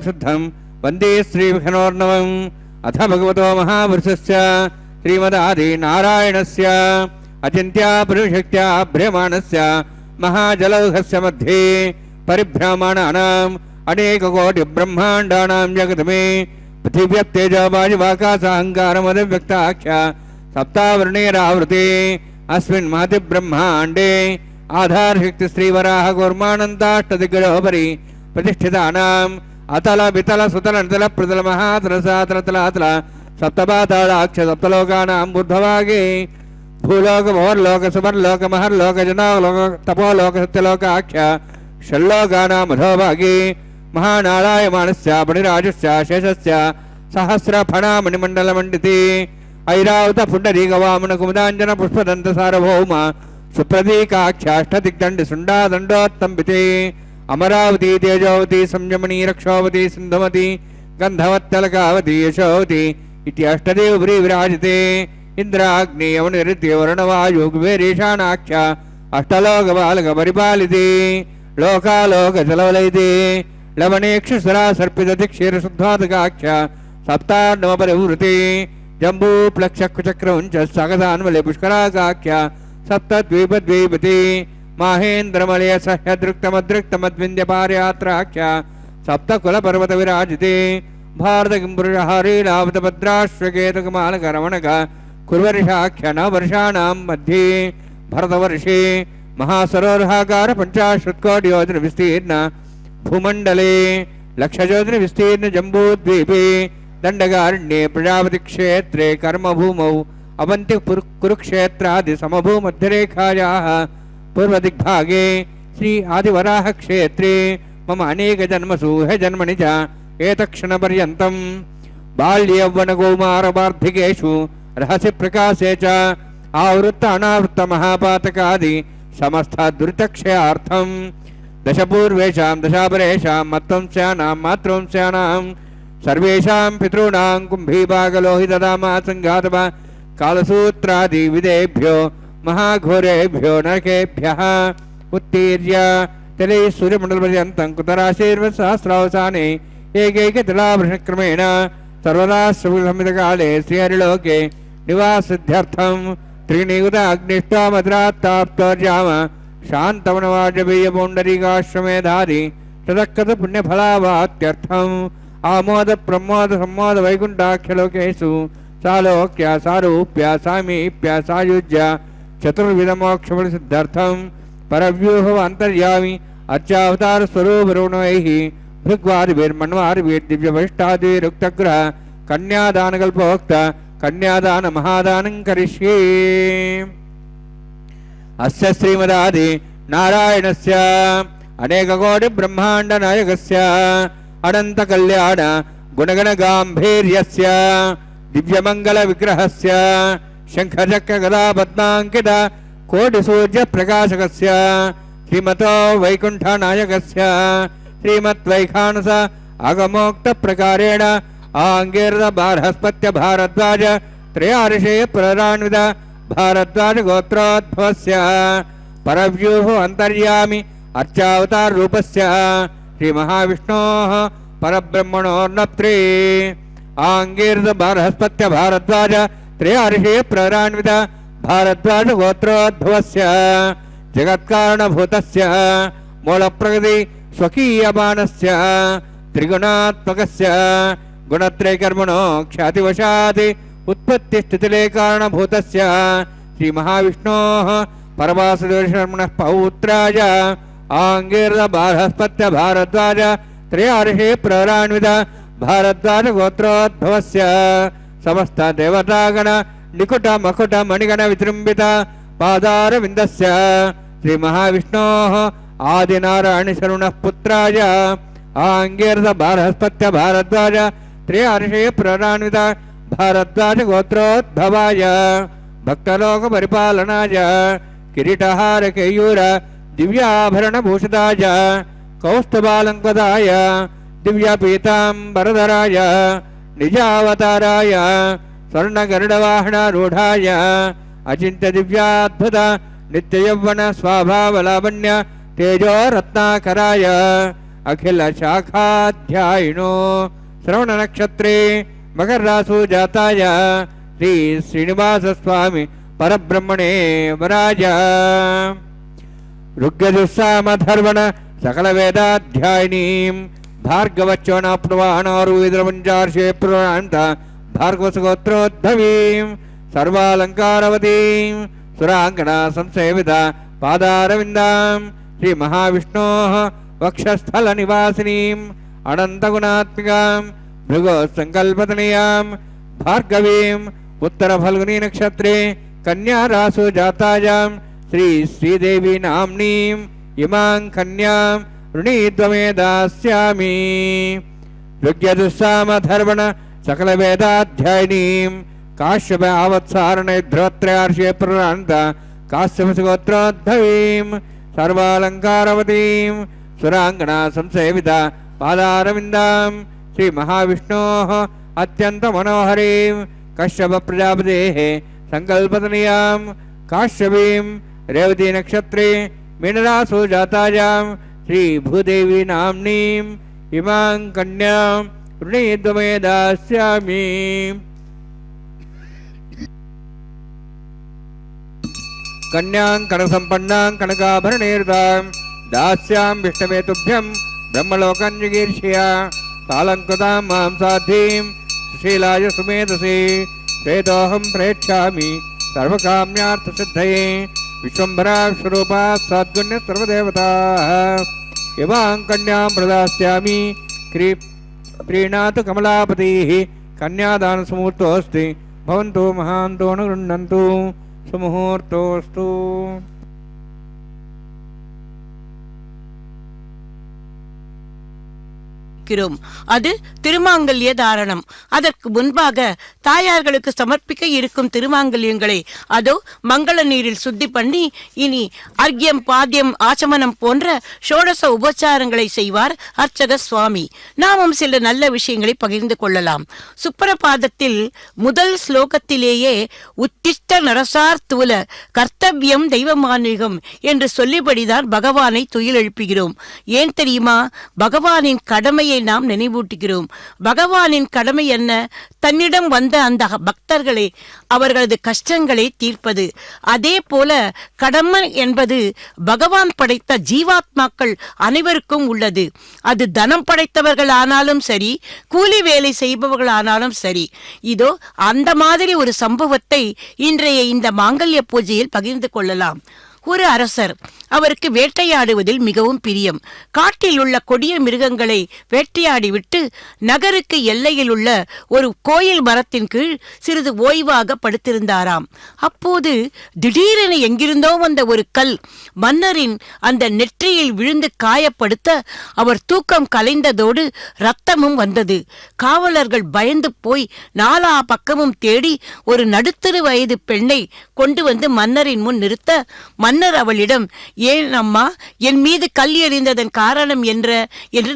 [SPEAKER 4] शुद्धं वन्दे श्रीविघ्नोर्णवम् अथ भगवतो महापुरुषस्य श्रीमदादिनारायणस्य अचिन्त्यापरिशक्त्या भ्रमाणस्य महाजलौघस्य मध्ये परिभ्रमाणानाम् अनेककोटिब्रह्माण्डानां जगतमे पृथिव्यप्तेजवायुवाकाशाहङ्कारमदव्यक्ताख्या सप्तावर्णेरावृते अस्मिन् महतिब्रह्माण्डे आधारशक्ति श्रीवराह कूर्मानन्ताष्टदिग्गजोपरि प्रतिष्ठितानाम् अतल वितल सुतल नितल प्रतल महातल सातल तलातल सप्तपातालाक्ष सप्तलोकानां बुद्धभागे भूलोक भोर्लोक सुवर्लोक महर्लोक जनालोक तपोलोक सत्यलोकाख्य षल्लोकानां अधोभागे महानारायमाणस्य पणिराजस्य शेषस्य सहस्रफणामणिमण्डलमण्डिते ऐरावत पुण्डरीकवामन कुमुदाञ्जन पुष्पदन्त सार्वभौम सुप्रतीकाख्याष्टदिग्दण्ड सुण्डादण्डोत्तम्बिते अमरावती तेजोवती संयमनी रक्षोवती सिन्धुमती गन्धवत्तलकावती यशोवती इति अष्टदेवपुरी विराजिते इंद्राग्नि यवनिरित्य वर्णवायुकुबेरेशानाख्य अष्टलोकबालकपरिपालिते लोकालोकजलवलयिते लवणेक्षुसरा सर्पितधिक्षीरशुद्धातकाख्य सप्तान्नवपरिवृते जम्बूप्लक्षकुचक्रमुञ्च सकसान्वले पुष्कराकाख्य सप्तद्वीपद्वीपति माहेन्द्रमलय सह्यदृक्तमदृक्तमद्विन्द्यपारयात्राख्य सप्तकुलपर्वत विराजिते भारत किंपुरुषहरीलावतभद्राश्वकेतकमालकरमणक कुर्वर्षाख्य नववर्षाणां मध्ये भरतवर्षे महासरोरहाकार पंचाशत्कोटियोजन विस्तीर्ण भूमंडले लक्षयोजन विस्तीर्ण जम्बूद्वीपे दंडकारण्ये प्रजापति क्षेत्रे कर्मभूमौ अवंति कुरुक्षेत्रादि समभूमध्यरेखायाः पूर्वदिग्भागे श्री आदिवराह क्षेत्रे मम अनेक जन्मसु हे जन्मनि च एतक्षणपर्यन्तं बाल्ययौवनकौमारवार्धिकेषु रहस्य प्रकाशे च आवृत्त अनावृत्त महापातकादि समस्त दुरितक्षयार्थं दशपूर्वेषां दशापरेषां मत्वंस्यानां मातृवंस्यानां सर्वेषां पितॄणां कुम्भीभागलोहितदामा संघातवा कालसूत्रादि विदेभ्यो महाघोरेभ्यो नरकेभ्यः उत्तीर्य तले सूर्यमण्डलपर्यन्तं कुतराशीर्वसहस्रावसाने एकैकतिलावृषक्रमेण सर्वदा सुसंहितकाले श्रीहरिलोके निवासिद्ध्यर्थं त्रीणियुत अग्निष्टामद्रात्ताप्तोर्याम शान्तवनवाजपेयपौण्डरीकाश्वमेधादि तदक्कत पुण्यफलावात्यर्थम् आमोद प्रमोद सम्मोद वैकुण्ठाख्यलोकेषु सालोक्य सारूप्य सामीप्य सायुज्य चतुर्विधमोक्षफलसिद्ध्यर्थं परव्यूह अंतर्यामी अर्चावतार स्वरूपरुणैः भृग्वादिभिर्मन्वादिभिर्दिव्यवैष्टादिरुक्तग्रह कन्यादानकल्पोक्त कन्यादान महादानं करिष्ये। अस्य श्रीमदादि नारायणस्य अनेककोटि ब्रह्मांड नायकस्य अनंत कल्याण गुणगण गांभीर्यस्य दिव्यमंगल विग्रहस्य शंखचक्र गदा पद्मांकित कोटि सूर्य प्रकाशकस्य श्रीमतो वैकुंठ नायकस्य श्रीमद्वैखानस आगमोक्त प्रकारेण आंगीर्द बारहस्पत्य भारद्वाज त्रयार्षे प्ररान्वित भारद्वाज गोत्रोद्भवस्य परव्यूह अंतर्यामी अर्चावतार रूपस्य श्री महाविष्णोः परब्रह्मणोर्नत्रे आंगीर्द बारहस्पत्य भारद्वाज त्रयार्षे प्ररान्वित भारद्वाज गोत्रोद्भवस्य जगत्कारणभूतस्य मूलप्रकृति स्वकीयमानस्य त्रिगुणात्मकस्य गुणत्रयकर्मणो ख्यातिवशात् उत्पत्तिस्थितिले कारणभूतस्य श्री महाविष्णोः परवासुदेवशर्मणः पौत्राय आंगीर्द बारहस्पत्य भारद्वाज त्रयार्षे प्ररान्वित भारद्वाज गोत्रोद्भवस्य समस्त देवतागण निकुट मकुट मणिगण विजृंभित पादारविन्दस्य श्री महाविष्णोः आदिनारायण शरणः पुत्राय आंगीर्द बारहस्पत्य भारद्वाज त्रयार्षे प्ररान्वित भारद्वाज गोत्रोद्भवाय भक्तलोक परिपालनाय किरीटहार केयूर दिव्याभरण भूषिताय कौस्तुभालंकृताय दिव्यपीतांबरधराय निजावताराय स्वर्णगरुडवाहनारूढाय अचिंत्य दिव्याद्भुत नित्ययौवन स्वाभावलावण्य तेजो रत्नाकराय अखिल शाखाध्यायिनो श्रवण नक्षत्रे मकर रासु जाताय श्री श्रीनिवास स्वामी परब्रह्मणे वराज ऋग्यजुस्सामधर्वण सकल वेदाध्यायिनीं भार्गवच्चवनाप्नुवाणारुद्रपञ्चार्षे पुरान्त भार्गवसुगोत्रोद्भवीं सर्वालङ्कारवतीं सुराङ्गना संसेविता पादारविन्दां श्री महाविष्णोः वक्षस्थलनिवासिनीम् अनन्तगुणात्मिकां भृगोत्सङ्कल्पतनयां भार्गवीं उत्तरफल्गुनी नक्षत्रे कन्या रासु जातायां श्री श्रीदेवी नाम्नीं इमां कन्यां ऋणीद्वमे दास्यामि ऋग्यजुस्सामधर्वण सकलवेदाध्यायिनीं काश्यप आवत्सारणे ध्रुवत्रयार्षे प्रणान्त काश्यपसुगोत्रोद्भवीं सर्वालङ्कारवतीं सुराङ्गना संसेविता पादारविन्दां श्री महाविष्णोः अत्यन्तमनोहरीं कश्यप प्रजापतेः सङ्कल्पतनयां काश्यपीं रेवती नक्षत्रे मीनरासु जातायां श्री भूदेवी नाम्नीं इमां कन्यां ऋणीद्वमे दास्यामि कन्यां कनकसम्पन्नां कनकाभरणेर्तां दास्यां विष्णवे तुभ्यं ब्रह्मलोकं जिगीर्षया सालङ्कृतां मां साध्वीं सुशीलाय सुमेधसे प्रेतोऽहं प्रेक्षामि सर्वकाम्यार्थसिद्धये विश्वम्भरा स्वरूपा सद्गुण्य सर्वदेवताः इमां कन्यां प्रदास्यामि प्रीणातु कमलापतिः कन्यादानसमुहूर्तोऽस्ति भवन्तु महान्तो न गृह्णन्तु सुमुहूर्तोऽस्तु
[SPEAKER 3] அது திருமாங்கல்ய தாரணம். அதற்கு முன்பாக தாயார்களுக்கு சமர்ப்பிக்க இருக்கும் திருமாங்கல்யங்களை அதோ மங்கள நீரில் சுத்தி பண்ணி இனி அர்க்கியம் பாத்தியம் ஆச்சமனம் போன்ற ஷோடச உபச்சாரங்களை செய்வார் அர்ச்சக சுவாமி. நாமும் சில நல்ல விஷயங்களை பகிர்ந்து கொள்ளலாம். சுப்பிரபாதத்தில் முதல் ஸ்லோகத்திலேயே உத்திஷ்ட நரசார் தூல கர்த்தவியம் தெய்வமானிகம் என்று சொல்லிபடிதான் பகவானை துயில் எழுப்புகிறோம். ஏன் தெரியுமா? பகவானின் கடமையை நாம் நினைவூட்டுகிறோம். பகவானின் கடமை என்ன? தன்னிடம் வந்த அந்த பக்தர்களை அவர்களது கஷ்டங்களை தீர்ப்பது. அதே போல கடமை என்பது பகவான் படைத்த ஜீவாத்மாக்கள் அனைவருக்கும் உள்ளது. அது தனம் படைத்தவர்கள் ஆனாலும் சரி, கூலி வேலை செய்பவர்கள் ஆனாலும் சரி. இதோ அந்த மாதிரி ஒரு சம்பவத்தை இன்றைய இந்த மாங்கல்ய பூஜையில் பகிர்ந்து கொள்ளலாம். ஒரு அரசர், அவருக்கு வேட்டையாடுவதில் மிகவும் பிரியம். காட்டில் உள்ள கொடிய மிருகங்களை வேட்டையாடிவிட்டு நகருக்கு எல்லையில் உள்ள ஒரு கோயில் மரத்தின் கீழ் சிறிது ஓய்வாக படுத்திருந்தாராம். அப்போது திடீரென எங்கிருந்தோ வந்த ஒரு கல் மன்னரின் அந்த நெற்றியில் விழுந்து காயப்படுத்த அவர் தூக்கம் கலைந்ததோடு இரத்தமும் வந்தது. காவலர்கள் பயந்து போய் நாலா பக்கமும் தேடி ஒரு நடுத்தரு வயது பெண்ணை கொண்டு வந்து மன்னரின் முன் நிறுத்த மன்னர் அவளிடம், ஏன் அம்மா, என் மீது கல் எறிந்ததன் காரணம் என்று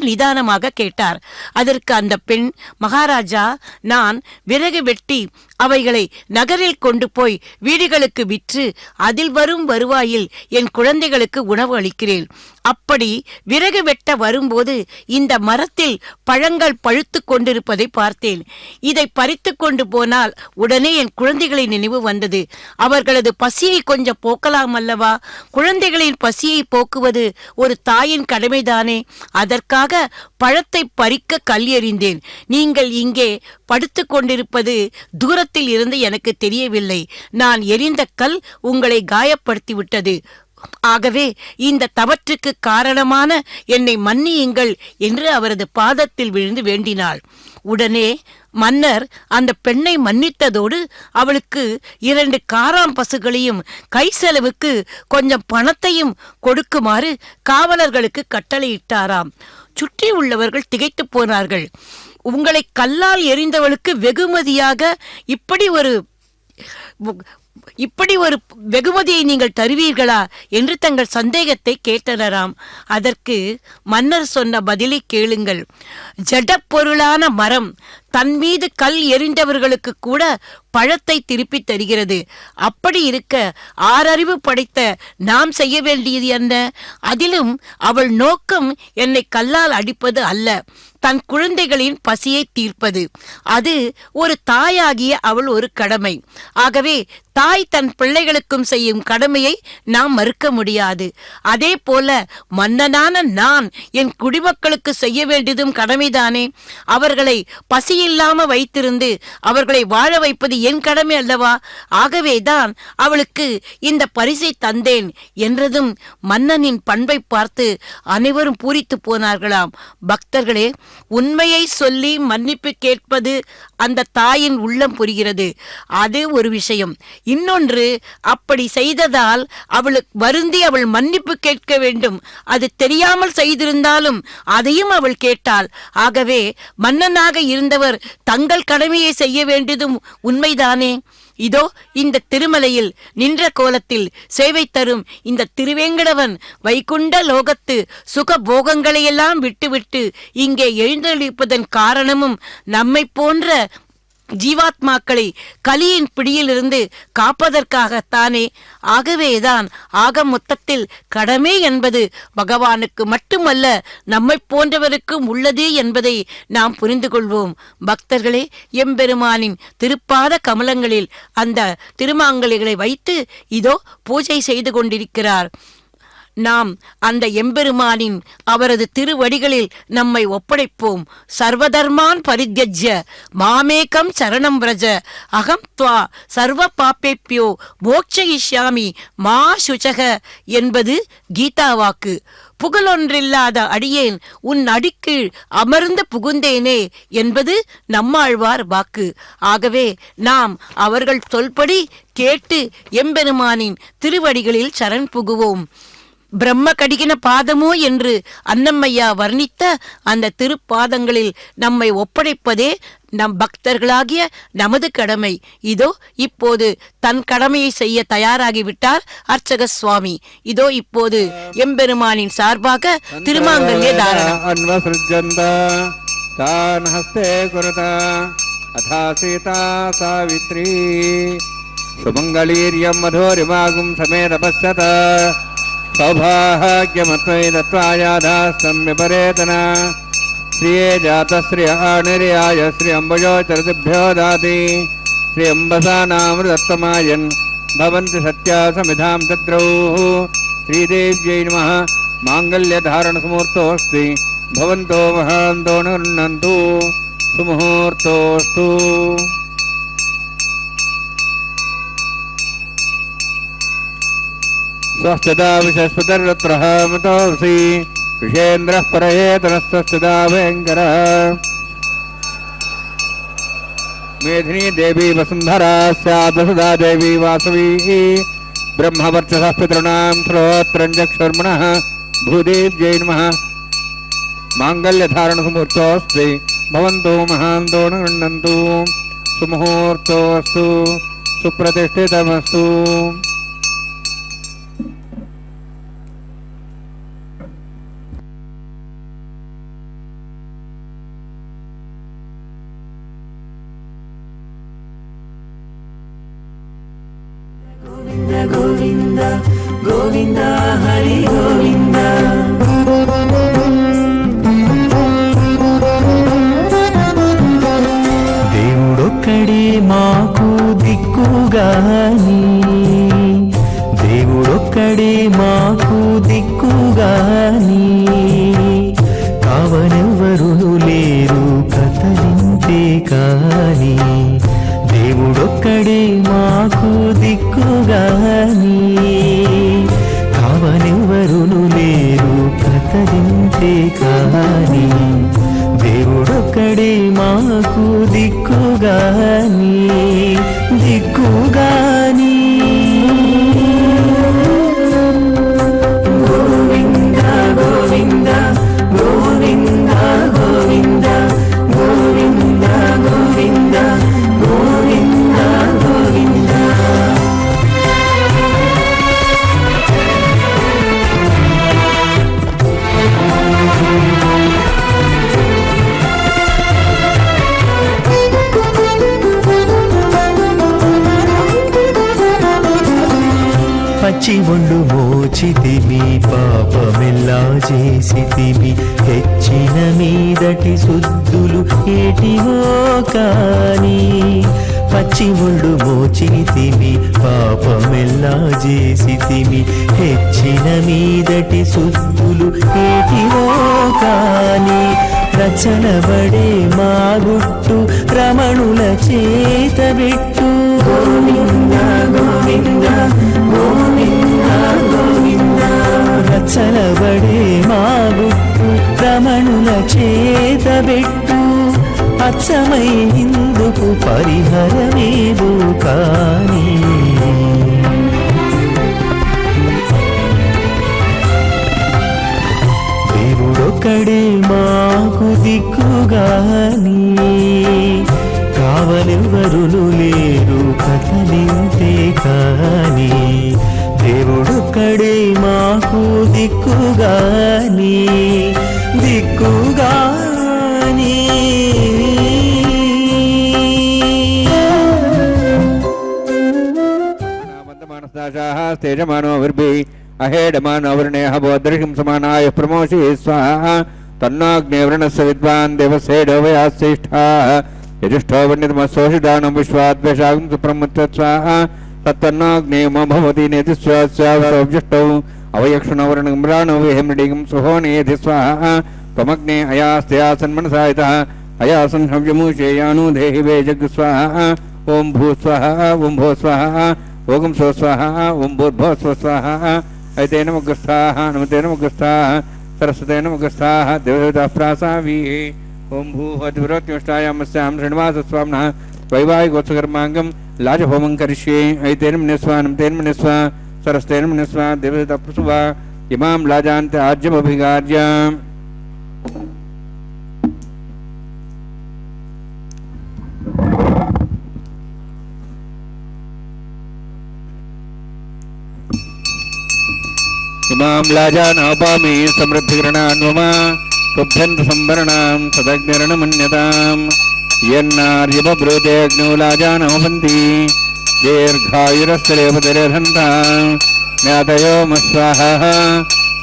[SPEAKER 3] நிதானமாக கேட்டார். அதற்கு அந்த பெண், மகாராஜா, நான் விறகு வெட்டி அவைகளை நகரில் கொண்டு போய் வீடுகளுக்கு விற்று அதில் வரும் வருவாயில் என் குழந்தைகளுக்கு உணவு அளிக்கிறேன். அப்படி விறகு வெட்ட வரும்போது இந்த மரத்தில் பழங்கள் பழுத்து கொண்டிருப்பதை பார்த்தேன். இதை பறித்து கொண்டு போனால் உடனே என் குழந்தைகளை நினைவு வந்தது. அவர்களது பசியை கொஞ்சம் போக்கலாம் அல்லவா? குழந்தைகளின் பசியை போக்குவது ஒரு தாயின் கடமைதானே. அதற்காக பழத்தை பறிக்க கல் எறிந்தேன். நீங்கள் இங்கே படுத்து கொண்டிருப்பது தூரத்தில் இருந்து எனக்கு தெரியவில்லை. நான் எறிந்த கல் உங்களை காயப்படுத்திவிட்டது. ஆகவே இந்த தவற்றுக்கு காரணமான என்னை மன்னியுங்கள் என்று அவரது பாதத்தில் விழுந்து வேண்டினாள். உடனே மன்னர் அந்த பெண்ணை மன்னித்ததோடு அவளுக்கு 2 காராம் பசுகளையும் கை செலவுக்கு கொஞ்சம் பணத்தையும் கொடுக்குமாறு காவலர்களுக்கு கட்டளையிட்டாராம். சுற்றி உள்ளவர்கள் திகைத்து போனார்கள். உங்களை கல்லால் எறிந்தவளுக்கு வெகுமதியாக இப்படி ஒரு இப்படி ஒரு வெகுமதியை நீங்கள் தருவீர்களா என்று தங்கள் சந்தேகத்தை கேட்டனராம். அதற்கு மன்னர் சொன்ன பதிலை கேளுங்கள். ஜடப்பொருளான மரம் தன் மீது கல் எறிந்தவர்களுக்கு கூட பழத்தை திருப்பி தருகிறது. அப்படி இருக்க ஆறறிவு படைத்த நாம் செய்ய வேண்டியது என்ன? அதிலும் அவள் நோக்கம் என்னை கல்லால் அடிப்பது அல்ல, தன் குழந்தைகளின் பசியை தீர்ப்பது. அது ஒரு தாயாகிய அவள் ஒரு கடமை. ஆகவே தாய் தன் பிள்ளைகளுக்கும் செய்யும் கடமையை நாம் மறுக்க முடியாது. அதே போல மன்னனான நான் என் குடிமக்களுக்கு செய்ய வேண்டியதும் கடமைதானே. அவர்களை பசியில்லாம வைத்திருந்து அவர்களை வாழ வைப்பது என் கடமை அல்லவா? ஆகவேதான் அவளுக்கு இந்த பரிசை தந்தேன் என்றதும் மன்னனின் பண்பை பார்த்து அனைவரும் பூரித்து போனார்களாம். பக்தர்களே, உண்மையை சொல்லி மன்னிப்பு கேட்பது அந்த தாயின் உள்ளம் புரிகிறது. அது ஒரு விஷயம். இன்னொன்று, அப்படி செய்ததால் அவளுக்கு வருந்தி அவள் மன்னிப்பு கேட்க வேண்டும். அது தெரியாமல் செய்திருந்தாலும் அதையும் அவள் கேட்டாள். ஆகவே மன்னனாக இருந்தவர் தங்கள் கடமையை செய்ய வேண்டியதும் உண்மைதானே. இதோ இந்த திருமலையில் நின்ற கோலத்தில் சேவை தரும் இந்த திருவேங்கடவன் வைகுண்ட லோகத்து சுக போகங்களையெல்லாம் விட்டுவிட்டு இங்கே எழுந்தளிப்பதன் காரணமும் நம்மை போன்ற ஜீவாத்மாக்களை கலியின் பிடியிலிருந்து காப்பதற்காகத்தானே. ஆகவேதான் ஆக மொத்தத்தில் கடமை என்பது பகவானுக்கு மட்டுமல்ல, நம்மை போன்றவருக்கும் உள்ளது என்பதை நாம் புரிந்து கொள்வோம். பக்தர்களே, எம்பெருமானின் திருப்பாத கமலங்களில் அந்த திருமாங்கலிகளை வைத்து இதோ பூஜை செய்து கொண்டிருக்கிறார். நாம் அந்த எம்பெருமானின் அவரது திருவடிகளில் நம்மை ஒப்படைப்போம். சர்வதர்மான் பரித்யஜ்ய மாமேகம் சரணம் விரஜ அகம் த்வா சர்வ பாப்பேப்யோ மோட்சயிஷ்யாமி மா சுச்சக என்பது கீதா வாக்கு. புகழொன்றில்லாத அடியேன் உன் அடிக்கீழ் அமர்ந்து புகுந்தேனே என்பது நம்மாழ்வார் வாக்கு. ஆகவே நாம் அவர்கள் சொல்படி கேட்டு எம்பெருமானின் திருவடிகளில் சரண் புகுவோம். பிரம்ம கடிகின பாதமோ என்று அன்னம்மையா வர்ணித்த அந்த திருப்பாதங்களில் நம்மை ஒப்படைப்பதே நம் பக்தர்களாகிய நமது கடமை. இதோ இப்போது தன் கடமையை செய்ய தயாராகிவிட்டார் அர்ச்சக சுவாமி. இதோ இப்போது எம்பெருமானின் சார்பாக திருமாங்கல்ய தாரணம்.
[SPEAKER 4] சுமங்கலீர்யம் மதோரிமாகும் சமேதபஸ்ஸத சௌபாகியமத்வை தத்வாயாதாஸ்தம் விபரேதன ஸ்ரீயே ஜாதஸ்ரீ ஆணிர்யாய ஸ்ரீ அம்புஜோச்சரதிभ्यो தாதி ஸ்ரீ அம்பசானாமிருதத்தமாயன் பவந்தி சத்யா சமிதாம் தத்ரௌः ஸ்ரீதேவ்யை நமः. மாங்கல்யதாரணசமுகூர்த்தோऽस्ति भवन्तो महान्तो निर्णन्तु सुमुहूर्तोऽस्तु. स्वस्तिदा विशस्पतिर्वत्रः मतोऽसि ऋषेन्द्रः परयेतनस्वस्तिदा भयङ्करः. मेधिनी देवी वसुन्धरा स्यात् वसुधा देवी वासवी ब्रह्मवर्चसः पितॄणां श्रोत्रं चक्षुर्मणः भूदेव्यै नमः. माङ्गल्यधारणसमुहूर्तोऽस्ति भवन्तो महान्तो न गृह्णन्तु सुमुहूर्तोऽस्तु सुप्रतिष्ठितमस्तु.
[SPEAKER 6] गोविंद गोविंद हरि गोविंद. దేవుడొక్కడే మాకు దిక్కుగాని, దేవుడొక్కడే మాకు దిక్కుగాని, కావనెవరును లేరు కథలింతే కాని, దేవుడొక్కడే మాకు దిక్కుగాని, కావనెవరును లేరు కథలింతే కాని, దేవుడొక్కడే మాకు దిక్కుగాని దిక్కుగాని. గోవింద గోవింద గోవింద గోవింద గోవింద గోవింద గోవింద గోవింద. పచ్చి ఒళ్ళు మోచితిమి పాపమెల్లా చేసితిమి తెచ్చిన మీదటి శుద్ధులు ఏటివో కాని పచ్చి ఒళ్ళు మోచితిమి పాపమెల్లా చేసితిమి తెచ్చిన మీదటి శుద్ధులు ఏటివో కాని రచనబడే మా గుట్టు రమణుల చేత పెట్టు గోవింద గోవింద గోవింద గోవింద రచనబడే మా గుట్టు రమణుల చేత పెట్టు అచ్చమై ఇందుకు పరిహరమేదో కాని దేవుడొక్కడే మాకు దిక్కుగాని కావలెవరును లేరు కథలింతే కాని దేవుడొక్కడే మాకు దిక్కుగాని దిక్కుగాని
[SPEAKER 4] తేజమానో విర్భి అహేడమానో వర్ణేహ బోధృషిం సమానాయ ప్రమోషి స్వాహ తన్నాగ్నేవృణస్య విద్వాన్ దేవసేడో వయాశ్రేష్ఠాః యజుష్టో వండితమశోషిదానం విశ్వాద్వేషాగం సుప్రముత్ర స్వాహ తత్తన్నాగ్నేయమో భవతి నేతి స్వాస్యావజ్యుష్టౌ అవయక్షుణవర్ణం రాణో విహేమృడిగం సుహోనేధి స్వాహ త్వమగ్నే అయాస్తయాసన్మనసాయతః అయాసన్ హవ్యమూషేయాను దేహి వేజగ్ స్వాహ ఓం భూ స్వాహ ఓం భో స్వాహ ఓం సో స్వాహ ఓం భూర్భో స్వ స్వాహ ఐతే నమగ్రస్థాః నమతే నమగ్రస్థాః సరస్వతే నమగ్రస్థాః దేవదేవతాః ప్రాసావీః ఓం భూః అతివ్రోత్యుష్టాయామస్యాం శ్రీనివాసస్వామినః వైవాహికోత్సకర్మాంగం లాజహోమం కరిష్యే ఐతే నమస్వా నమతే నమస్వా సరస్వతే నమస్వా దేవదేవతాః ప్రసువా ఇమాం లాజాంత ఆజ్యమభిగార్య ఇమాం లాజానోపామి సమృద్ధిగ్రణాన్వమ తుభ్యంత సంవరణాం సదగ్నిరణమన్యతాం యన్నార్యబ్రూతేऽగ్నౌ లాజానోపంతి దీర్ఘాయురస్థలేపతిరేధంతాం జ్ఞాతయోమస్వాహ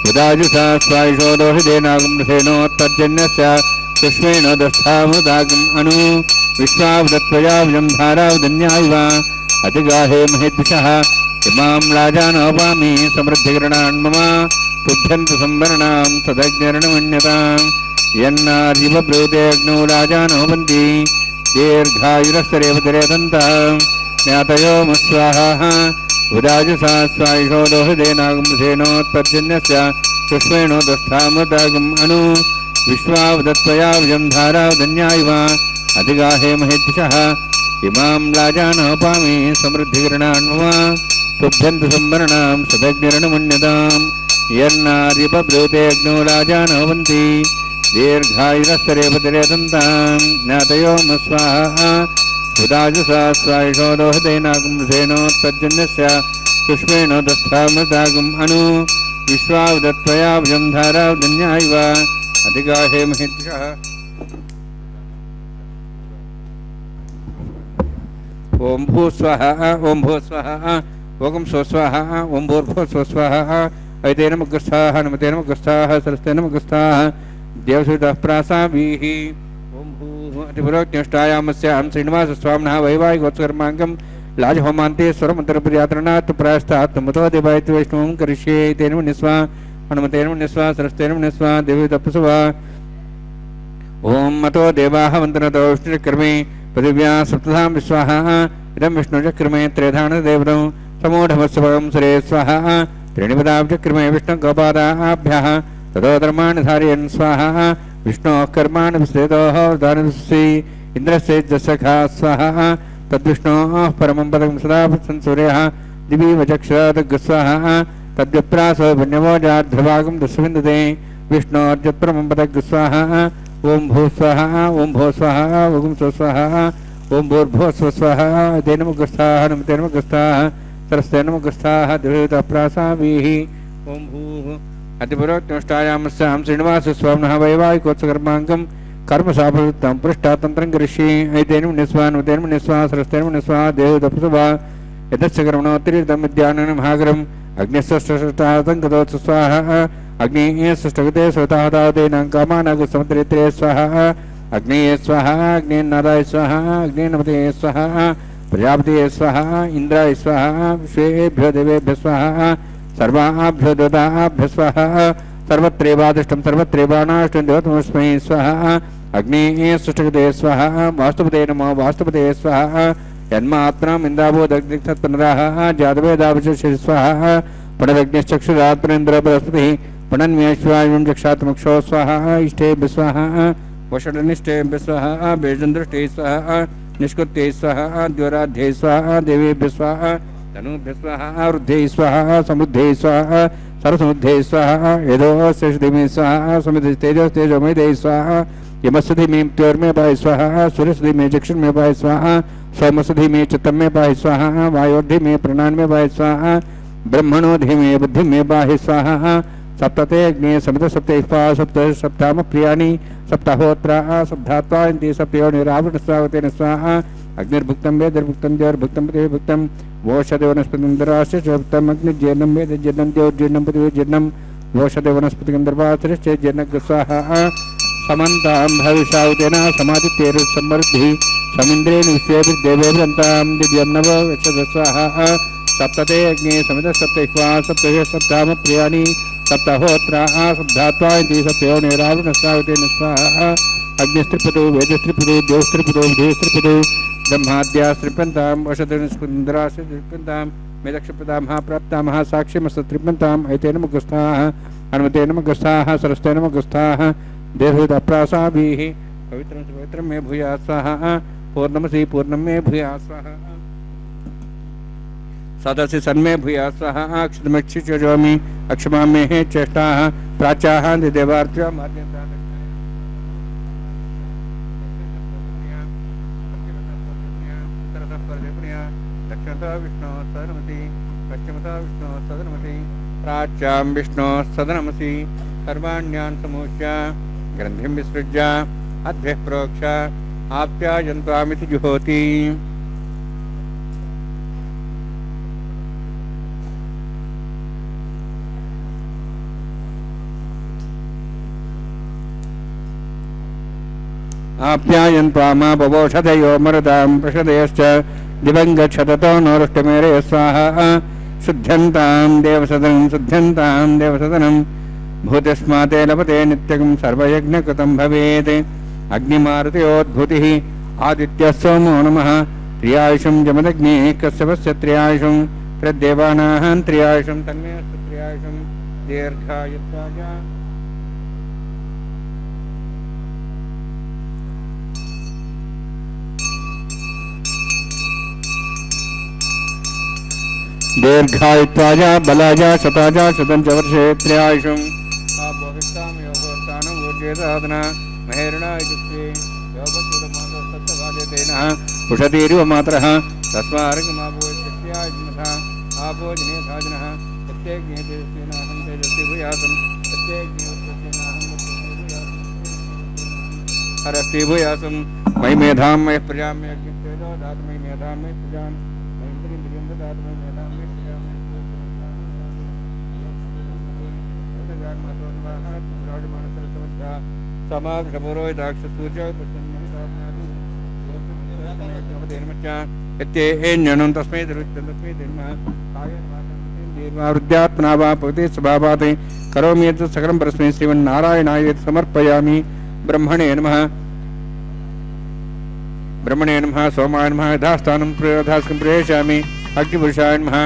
[SPEAKER 4] ఉదాజుషా స్వాయుషో దోషిదేనాగం రథేనోత్తర్జన్యస్య సుష్మేణోదస్థామృతాగం అను విశ్వావదత్వయావ్యం ధారావదన్యాయివ అతిగాహే మహేద్విషః ఇమాం లాజానోపామి సమృద్ధిగ్రణాన్మమ తుభ్యంత సంవరణాం సదగ్నిరణమన్యతాం యన్నార్యబ్రూతేऽగ్నౌ లాజానోపంతి దీర్ఘాయురస్థలేపతిరేధంతాం జ్ఞాతయోమస్వాహ ఉదాజుషా స్వాయుషో దోషిదేనాగం రథేనోత్తర్జన్యస్య సుష్మేణోదస్థామృతాగం అను విశ్వావదత్వయావ్యం ధారావదన్యాయివ అతిగాహే మహేద్విషః ఇమాం లాజానోపామి సమృద్ధిగ్రణాన్మమ తుభ్యంత సంవరణాం సదగ్నిరణమన్యతాం యన్నార్యబ్రూతేऽగ్నౌ లాజానోపంతి దీర్ఘాయురస్థలేపతిరేధంతాం జ్ఞాతయోమస్వాహ ఉదాజుషా స్వాయుషో దోషిదేనాగం రథేనోత్తర్జన్యస్య సుష్మేణోదస్థామృతాగం అను విశ్వావదత్వయావ్యం ధారావదన్యాయివ అతిగాహే మహేద్విషః ఓం భూ స్వః ఓం భూ స్వః ఓం సో స్వః ఓం భూర్భో స్వ స్వః ఐతే నమగ్రస్థాః నమతే నమగ్రస్థాః సరస్తే నమగ్రస్థాః దేవసేవతాః ప్రాసావీః ఓం భూః అతివ్రోత్యుష్టాయామస్యాం శ్రీనివాసస్వామినః వైవాహికోత్సకర్మాంగం లాజహోమాంతే స్వరమంతరపర్యాత్రణాత్ ప్రాయస్తాత్ మతో దేవాయత్ వైష్ణవం కరిష్యే ఐతే నమస్వా హనుమతే నమస్వా సరస్తే నమస్వా దేవసేవతాః ప్రసువా ఓం మతో దేవాః వందనతో విష్ణుచక్రమే పృథివ్యా సప్తధాం విశ్వాః ఇదం విష్ణుచక్రమే త్రేధానదేవతం సమూఢమస్వరం సురే స్వాహ త్రీణిపదాబ్జక్రమే విష్ణుగోపాదాభ్యः ततो धर्माणि धारयन् स्वाहा विष्णोः कर्माणि विश्लेतोः दानस्यै इन्द्रस्य जसखा स्वाहा तद्विष्णोः परमं पदं सदा संसूर्यः दिवि वचक्षुरादग् स्वाहा तद्विप्रासो पुण्यवोजार्ध्रभागं दशविन्दते विष्णोर्जत्परमं पदग् स्वाहा ओं भू स्वाहा ओं भो स्वाहा ओं सो स्वाहा ओं भूर्भो स्व स्वाहा तेन मुग्रस्थाः नमते नमग्रस्थाः सरस्ते नमग्रस्थाः देवता प्रासामीः ओं भूः अतिपुरोक्तमष्टायामस्यां श्रीनिवासस्वामिनः वैवाहिकोत्सकर्माङ्गं कर्मसाफलयुक्तं पृष्ठातन्त्रं करिष्ये ऐतेन मुनिस्वा नुतेन मुनिस्वा सरस्तेन मुनिस्वा देवता प्रसवा यतस्य कर्मणोत्तीर्थं विद्यानं महागरम् अग्निस्वष्टगतो स्वाहा अग्नि सृष्टगते स्वताहतावतेनां कामानागसमुद्रेत्रे स्वाहा अग्नेये स्वाहा अग्नेन्नादाय स्वाहा अग्नेन्नमते स्वाहा प्रजापतये स्वाहा इंद्राय स्वाहा विश्वेभ्यो देवेभ्यो स्वाहा सर्वाभ्यो देवताभ्यो स्वाहा सर्वत्रैवादिष्टं सर्वत्रैवानाष्टं देवतमस्मै स्वाहा अग्नेये सृष्टगते स्वाहा वास्तुपते नमो वास्तुपते स्वाहा जन्मात्मनम् इन्द्रावोदग्निसत्पुनराः जातवेदावशेषे स्वाहा पणदग्निश्चक्षुरात्मनेन्द्र बृहस्पतिः पणन्मेश्वायुं चक्षात्मक्षो स्वाहा इष्टेभ्यः स्वाहा वषडनिष्ठेभ्यः स्वाहा बेजन्दृष्टे स्वाहा निष्कृत्ये स्वाहा द्योराध्ये स्वाहा देवेभ्यः स्वाहा तनूभ्यः स्वाहा वृद्धे स्वाहा समृद्धे स्वाहा सर्वसमुद्धे स्वाहा यदोऽस्यधिमे स्वाहा समितेजोमयदे स्वाहा यमस्वधिमे त्योर्मे पाहि स्वाहा सूर्यस्वधिमे चक्षुर्मे पाहि स्वाहा सोमस्वधिमे चित्तमे पाहि स्वाहा वायोर्धिमे प्राणान्मे पाहि स्वाहा ब्रह्मणोधिमे बुद्धिमे पाहि स्वाहा सप्तते अग्ने समित सप्ते स्वाहा सप्त सप्ताम प्रियाणि सप्ताहोत्रा सप्तात्वा इंति सप्यो निरावृत स्वागतेन स्वाहा अग्निर्भुक्तं वेदर्भुक्तं देवर्भुक्तं पतिर्भुक्तं वोषधे वनस्पतिगन्धर्वास्य च भुक्तं अग्निर्जीर्णं वेद जीर्णं देवजीर्णं पतिर्जीर्णं वोषधे वनस्पतिगन्धर्वास्य च जीर्णं स्वाहा समन्तां भविष्यावतेन समादित्यैर्समृद्धिः समिन्द्रेण विश्वेभिर्देवेभ्यन्तां दिव्यं नव यच्छद स्वाहा सप्तते अग्ने समित सप्ते स्वाहा सप्तहे सप्ताम प्रियाणि सप्ताहोत्रा सप्तात्वा इति सप्यो निरावृत स्वागतेन स्वाहा अग्निस्त्रिपदो वेदस्त्रिपदो देवस्त्रिपदो विधेयस्त्रिपदो ब्रह्माद्यास्त्रिपन्तां वशदस्त्रिपन्तां मेदक्षप्रदा महाप्राप्ता महासाक्ष्यमस्त्रिपन्ताम् ऐतेन मुखस्थाः हनुमतेन मुखस्थाः सरस्तेन मुखस्थाः देवहितप्रासाभिः पवित्रं च पवित्रं मे भूयात् स्वाहा पूर्णमसि पूर्णं मे भूयात् स्वाहा सदसि सन्मे भूयात् स्वाहा अक्षतमक्षिचोमि अक्षमां मे हे चेष्टाः प्राच्याः देवार्चा दक्षिणता विष्णु सदनमसि पश्चिमता विष्णु सदनमसि प्राच्यां विष्णु सदनमसि सर्वाण्यान् समूह्य ग्रन्थिं विसृज्य अद्भ्यः प्रोक्ष आप्यायन्त्वामिति जुहोति आप्यायन्त्वामा बवोषधयो मरुदां प्रषदयश्च दिवं गच्छततो नोरुष्टमेरे स्वाहा शुद्ध्यन्तां देवसदनं भूतस्माते लभते नित्यं सर्वयज्ञकृतं भवेत् अग्निमारुतयोद्भूतिः आदित्यः सोमो नमः त्रियायुषं जमदग्ने कश्यपस्य त्रियायुषं प्रदेवानां त्रियायुषं तन्मे अस्तु त्रियायुषं दीर्घायुत्वाय दीर्घायुत्वाय बलाय शताय शतं च वर्षे त्र्यायुषं आपोहिष्टां योगोत्थानं ऊर्जेदादना महेरणा इत्युक्ते योगचूडमासत्तभाजतेनः उषतीरिव मातरः तस्मार्गमापोष्यायुनः आपो जनेधाजनः प्रत्येकज्ञेतेनाहं तेजस्वी भूयासं हरस्ति भूयासं मयि मेधां मयः प्रजां मे अग्नितेजो दातु मयि मेधां मयि प्रजां मयिन्द्रियं ददातु मयि मेधां मयि प्रजां समाधिपुरोहिताक्षसूर्यं तस्मै वृद्धात्मना वा भवति स्वभावात् करोमि यत् सकलं परस्मै श्रीमन्नारायणाय समर्पयामि ब्रह्मणे नमः सोमाय नमः यथास्थानं यथास्कं प्रयच्छामि अग्निपुरुषाय नमः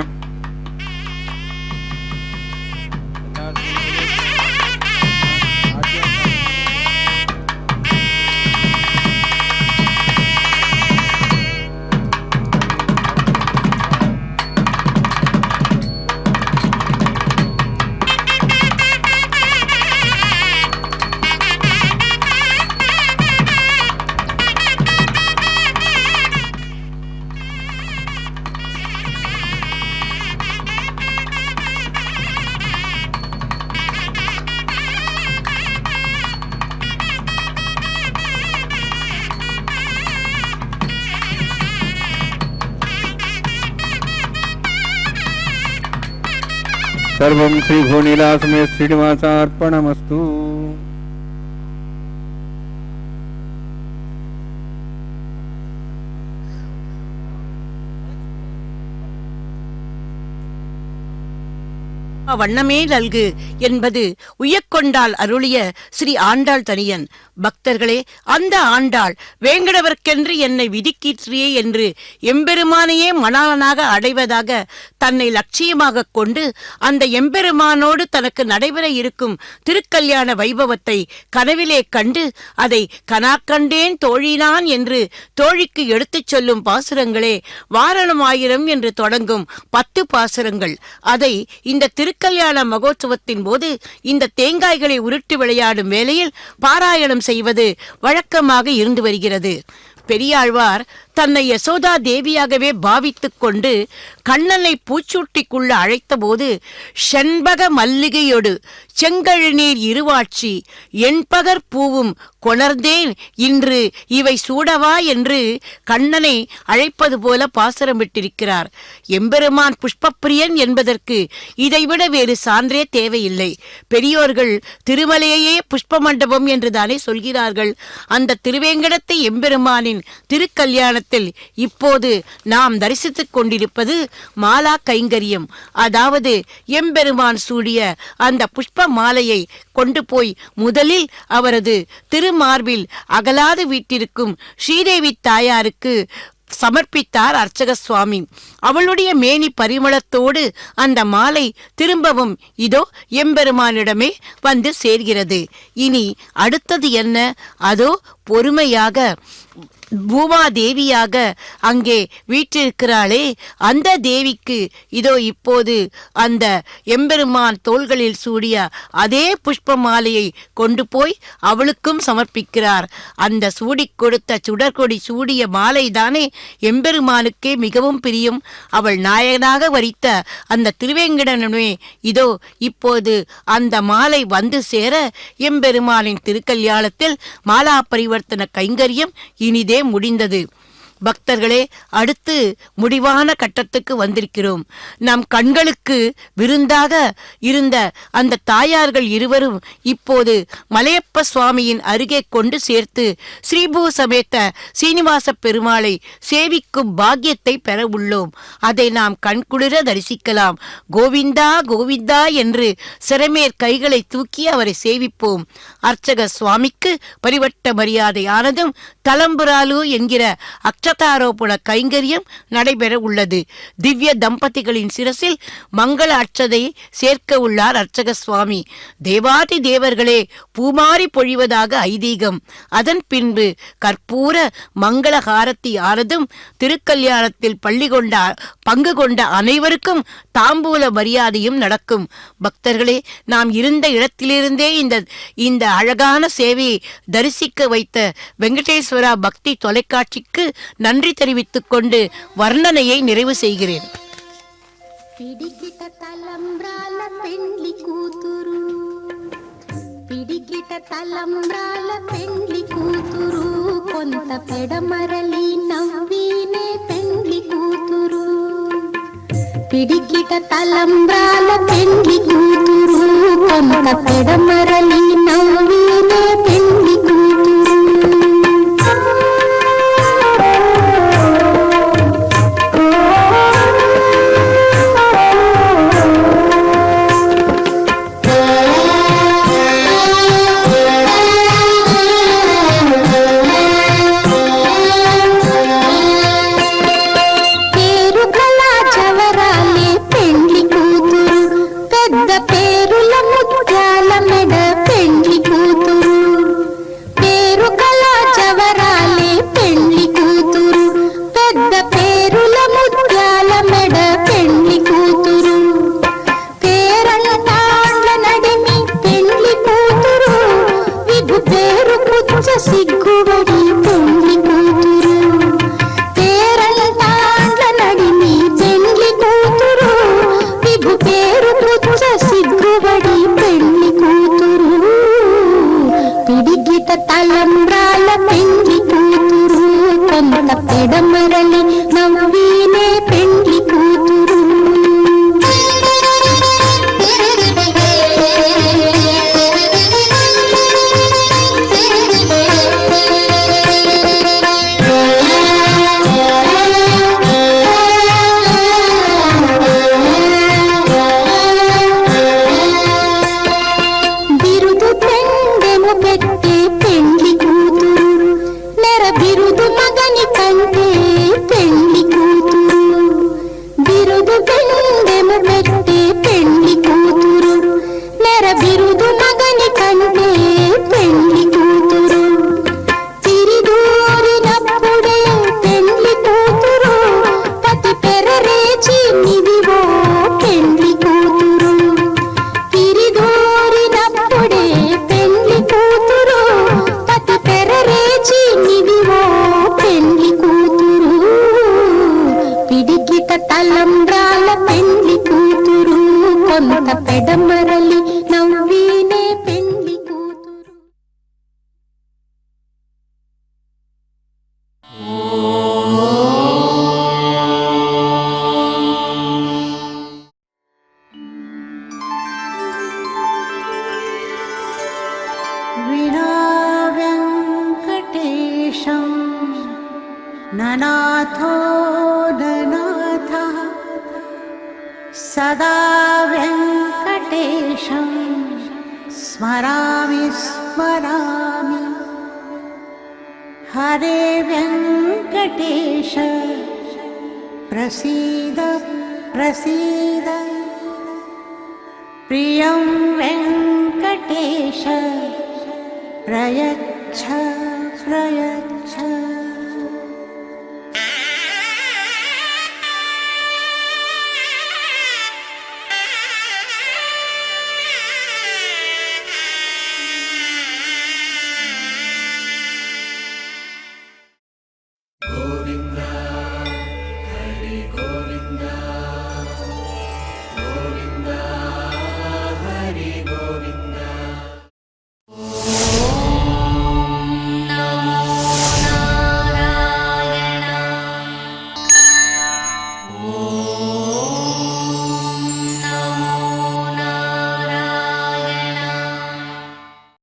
[SPEAKER 4] सर्वं श्रीभुवनीलासमेत श्रीनिवासार्पणमस्तु।
[SPEAKER 3] வண்ணமே நல்கு என்பது உய்யக்கொண்டால் அருளிய ஸ்ரீ ஆண்டாள் தனியன். பக்தர்களே, அந்த ஆண்டாள் வேங்கடவர்க்கென்று என்னை விதிக்கீற்றியே என்று எம்பெருமானையே மணாளனாக அடைவதாக தன்னை லட்சியமாக கொண்டு அந்த எம்பெருமானோடு தனக்கு நடைபெற இருக்கும் திருக்கல்யாண வைபவத்தை கனவிலே கண்டு அதை கனாக்கண்டேன் தோழினான் என்று தோழிக்கு எடுத்துச் சொல்லும் பாசுரங்களே வாரணமாயிரம் என்று தொடங்கும் 10 பாசுரங்கள். அதை இந்த திருக்கல்யாண மகோத்சவத்தின் போது இந்த தேங்காய்களை உருட்டி விளையாடும் வேளையில் பாராயணம் செய்வது வழக்கமாக இருந்து வருகிறது. பெரியாழ்வார் தன்னை யசோதா தேவியாகவே பாவித்துக் கொண்டு கண்ணனை பூச்சூட்டிக்குள்ள அழைத்த போது செண்பக மல்லிகையொடு செங்கழுநீர் இருவாட்சி என்பகர் பூவும் கொணர்ந்தேன் இன்று இவை சூடவா என்று கண்ணனை அழைப்பது போல பாசுரமிட்டிருக்கிறார். எம்பெருமான் புஷ்பப்பிரியன் என்பதற்கு இதைவிட வேறு சான்றே தேவையில்லை. பெரியோர்கள் திருமலையையே புஷ்ப மண்டபம் என்றுதானே சொல்கிறார்கள். அந்த திருவேங்கடத்தை எம்பெருமானின் திருக்கல்யாணத்தில் இப்போது நாம் தரிசித்துக் கொண்டிருப்பது மாலா கைங்கரியம். அதாவது எம்பெருமான் சூடிய அந்த புஷ்ப மாலையை கொண்டு போய் முதலில் அவரது திருமார்பில் அகலாது வீட்டிற்கும் ஸ்ரீதேவி தாயாருக்கு சமர்ப்பித்தார் அர்ச்சக சுவாமி. அவளுடைய மேனி பரிமளத்தோடு அந்த மாலை திரும்பவும் இதோ எம்பெருமானிடமே வந்து சேர்கிறது. இனி அடுத்தது என்ன? அதோ பொறுமையாக பூமாதேவியாக அங்கே வீற்றிருக்கிறாளே அந்த தேவிக்கு இதோ இப்போது அந்த எம்பெருமான் தோள்களில் சூடிய அதே புஷ்ப மாலையை கொண்டு போய் அவளுக்கும் சமர்ப்பிக்கிறார். அந்த சூடி கொடுத்த சுடர்கொடி சூடிய மாலை தானே எம்பெருமானுக்கே மிகவும் பிரியும். அவள் நாயகனாக வரித்த அந்த திருவேங்கடனே இதோ இப்போது அந்த மாலை வந்து சேர எம்பெருமானின் திருக்கல்யாணத்தில் மாலா பரிவர்த்தன கைங்கரியம் இனிதே முடிந்தது. பக்தர்களே, அடுத்து முடிவான கட்டத்துக்கு வந்திருக்கிறோம். நம் கண்களுக்கு விருந்தாக இருந்த அந்த தாயார்கள் இருவரும் இப்போது மலையப்ப சுவாமியின் அருகே கொண்டு சேர்த்து ஸ்ரீபூ சமேத சீனிவாச பெருமாளை சேவிக்கும் பாக்கியத்தை பெற உள்ளோம். அதை நாம் கண்குளிர தரிசிக்கலாம். கோவிந்தா கோவிந்தா என்று சிறமேற் கைகளை தூக்கி அவரை சேவிப்போம். அர்ச்சக சுவாமிக்கு பரிவட்ட மரியாதையானதும் தலம்புராலு என்கிற அக்ஷதாரோபண கைங்கரியம் நடைபெற உள்ளது. திவ்ய தம்பதிகளின் சிரசில் மங்கள அட்சதை சேர்க்க உள்ளார் அர்ச்சக சுவாமி. தேவாதி தேவர்களே பூமாரி பொழிவதாக ஐதீகம். அதன் பின்பு கற்பூர மங்கள ஹாரத்தி ஆனதும் திருக்கல்யாணத்தில் பங்கு கொண்ட அனைவருக்கும் தாம்பூல மரியாதையும் நடக்கும். பக்தர்களே, நாம் இருந்த இடத்திலிருந்தே இந்த அழகான சேவையை தரிசிக்க வைத்த வெங்கடேஸ்வரா பக்தி தொலைக்காட்சிக்கு நன்றி தெரிவித்துக் கொண்டு வர்ணனையை நிறைவு செய்கிறேன்.
[SPEAKER 5] పిడికిట తలంబ్రాల పెండ్లి కూతురు పిడికిట తలంబ్రాల పెండ్లి కూతురు కొంత పెడమరలి నవ్వినే పెండ్లి కూతురు పిడికిట తలంబ్రాల పెండ్లి కూతురు కొంత పెడమరలి నవ్వినే పెండ్లి కూతురు పిడికిట తలంబ్రాల పెండ్లి కూతురు కొంత పెడమరలి నవ్వినే పెండ్లి కూతురు.
[SPEAKER 7] వినా వెంకటేశం ననాథో ననాథః సదా వెంకటేశం స్మరామి స్మరామి. హరే వెంకటేశ ప్రసీద ప్రసీద. ప్రియం వెంకటేశ ప్రయచ్ఛ ప్రయచ్ఛ.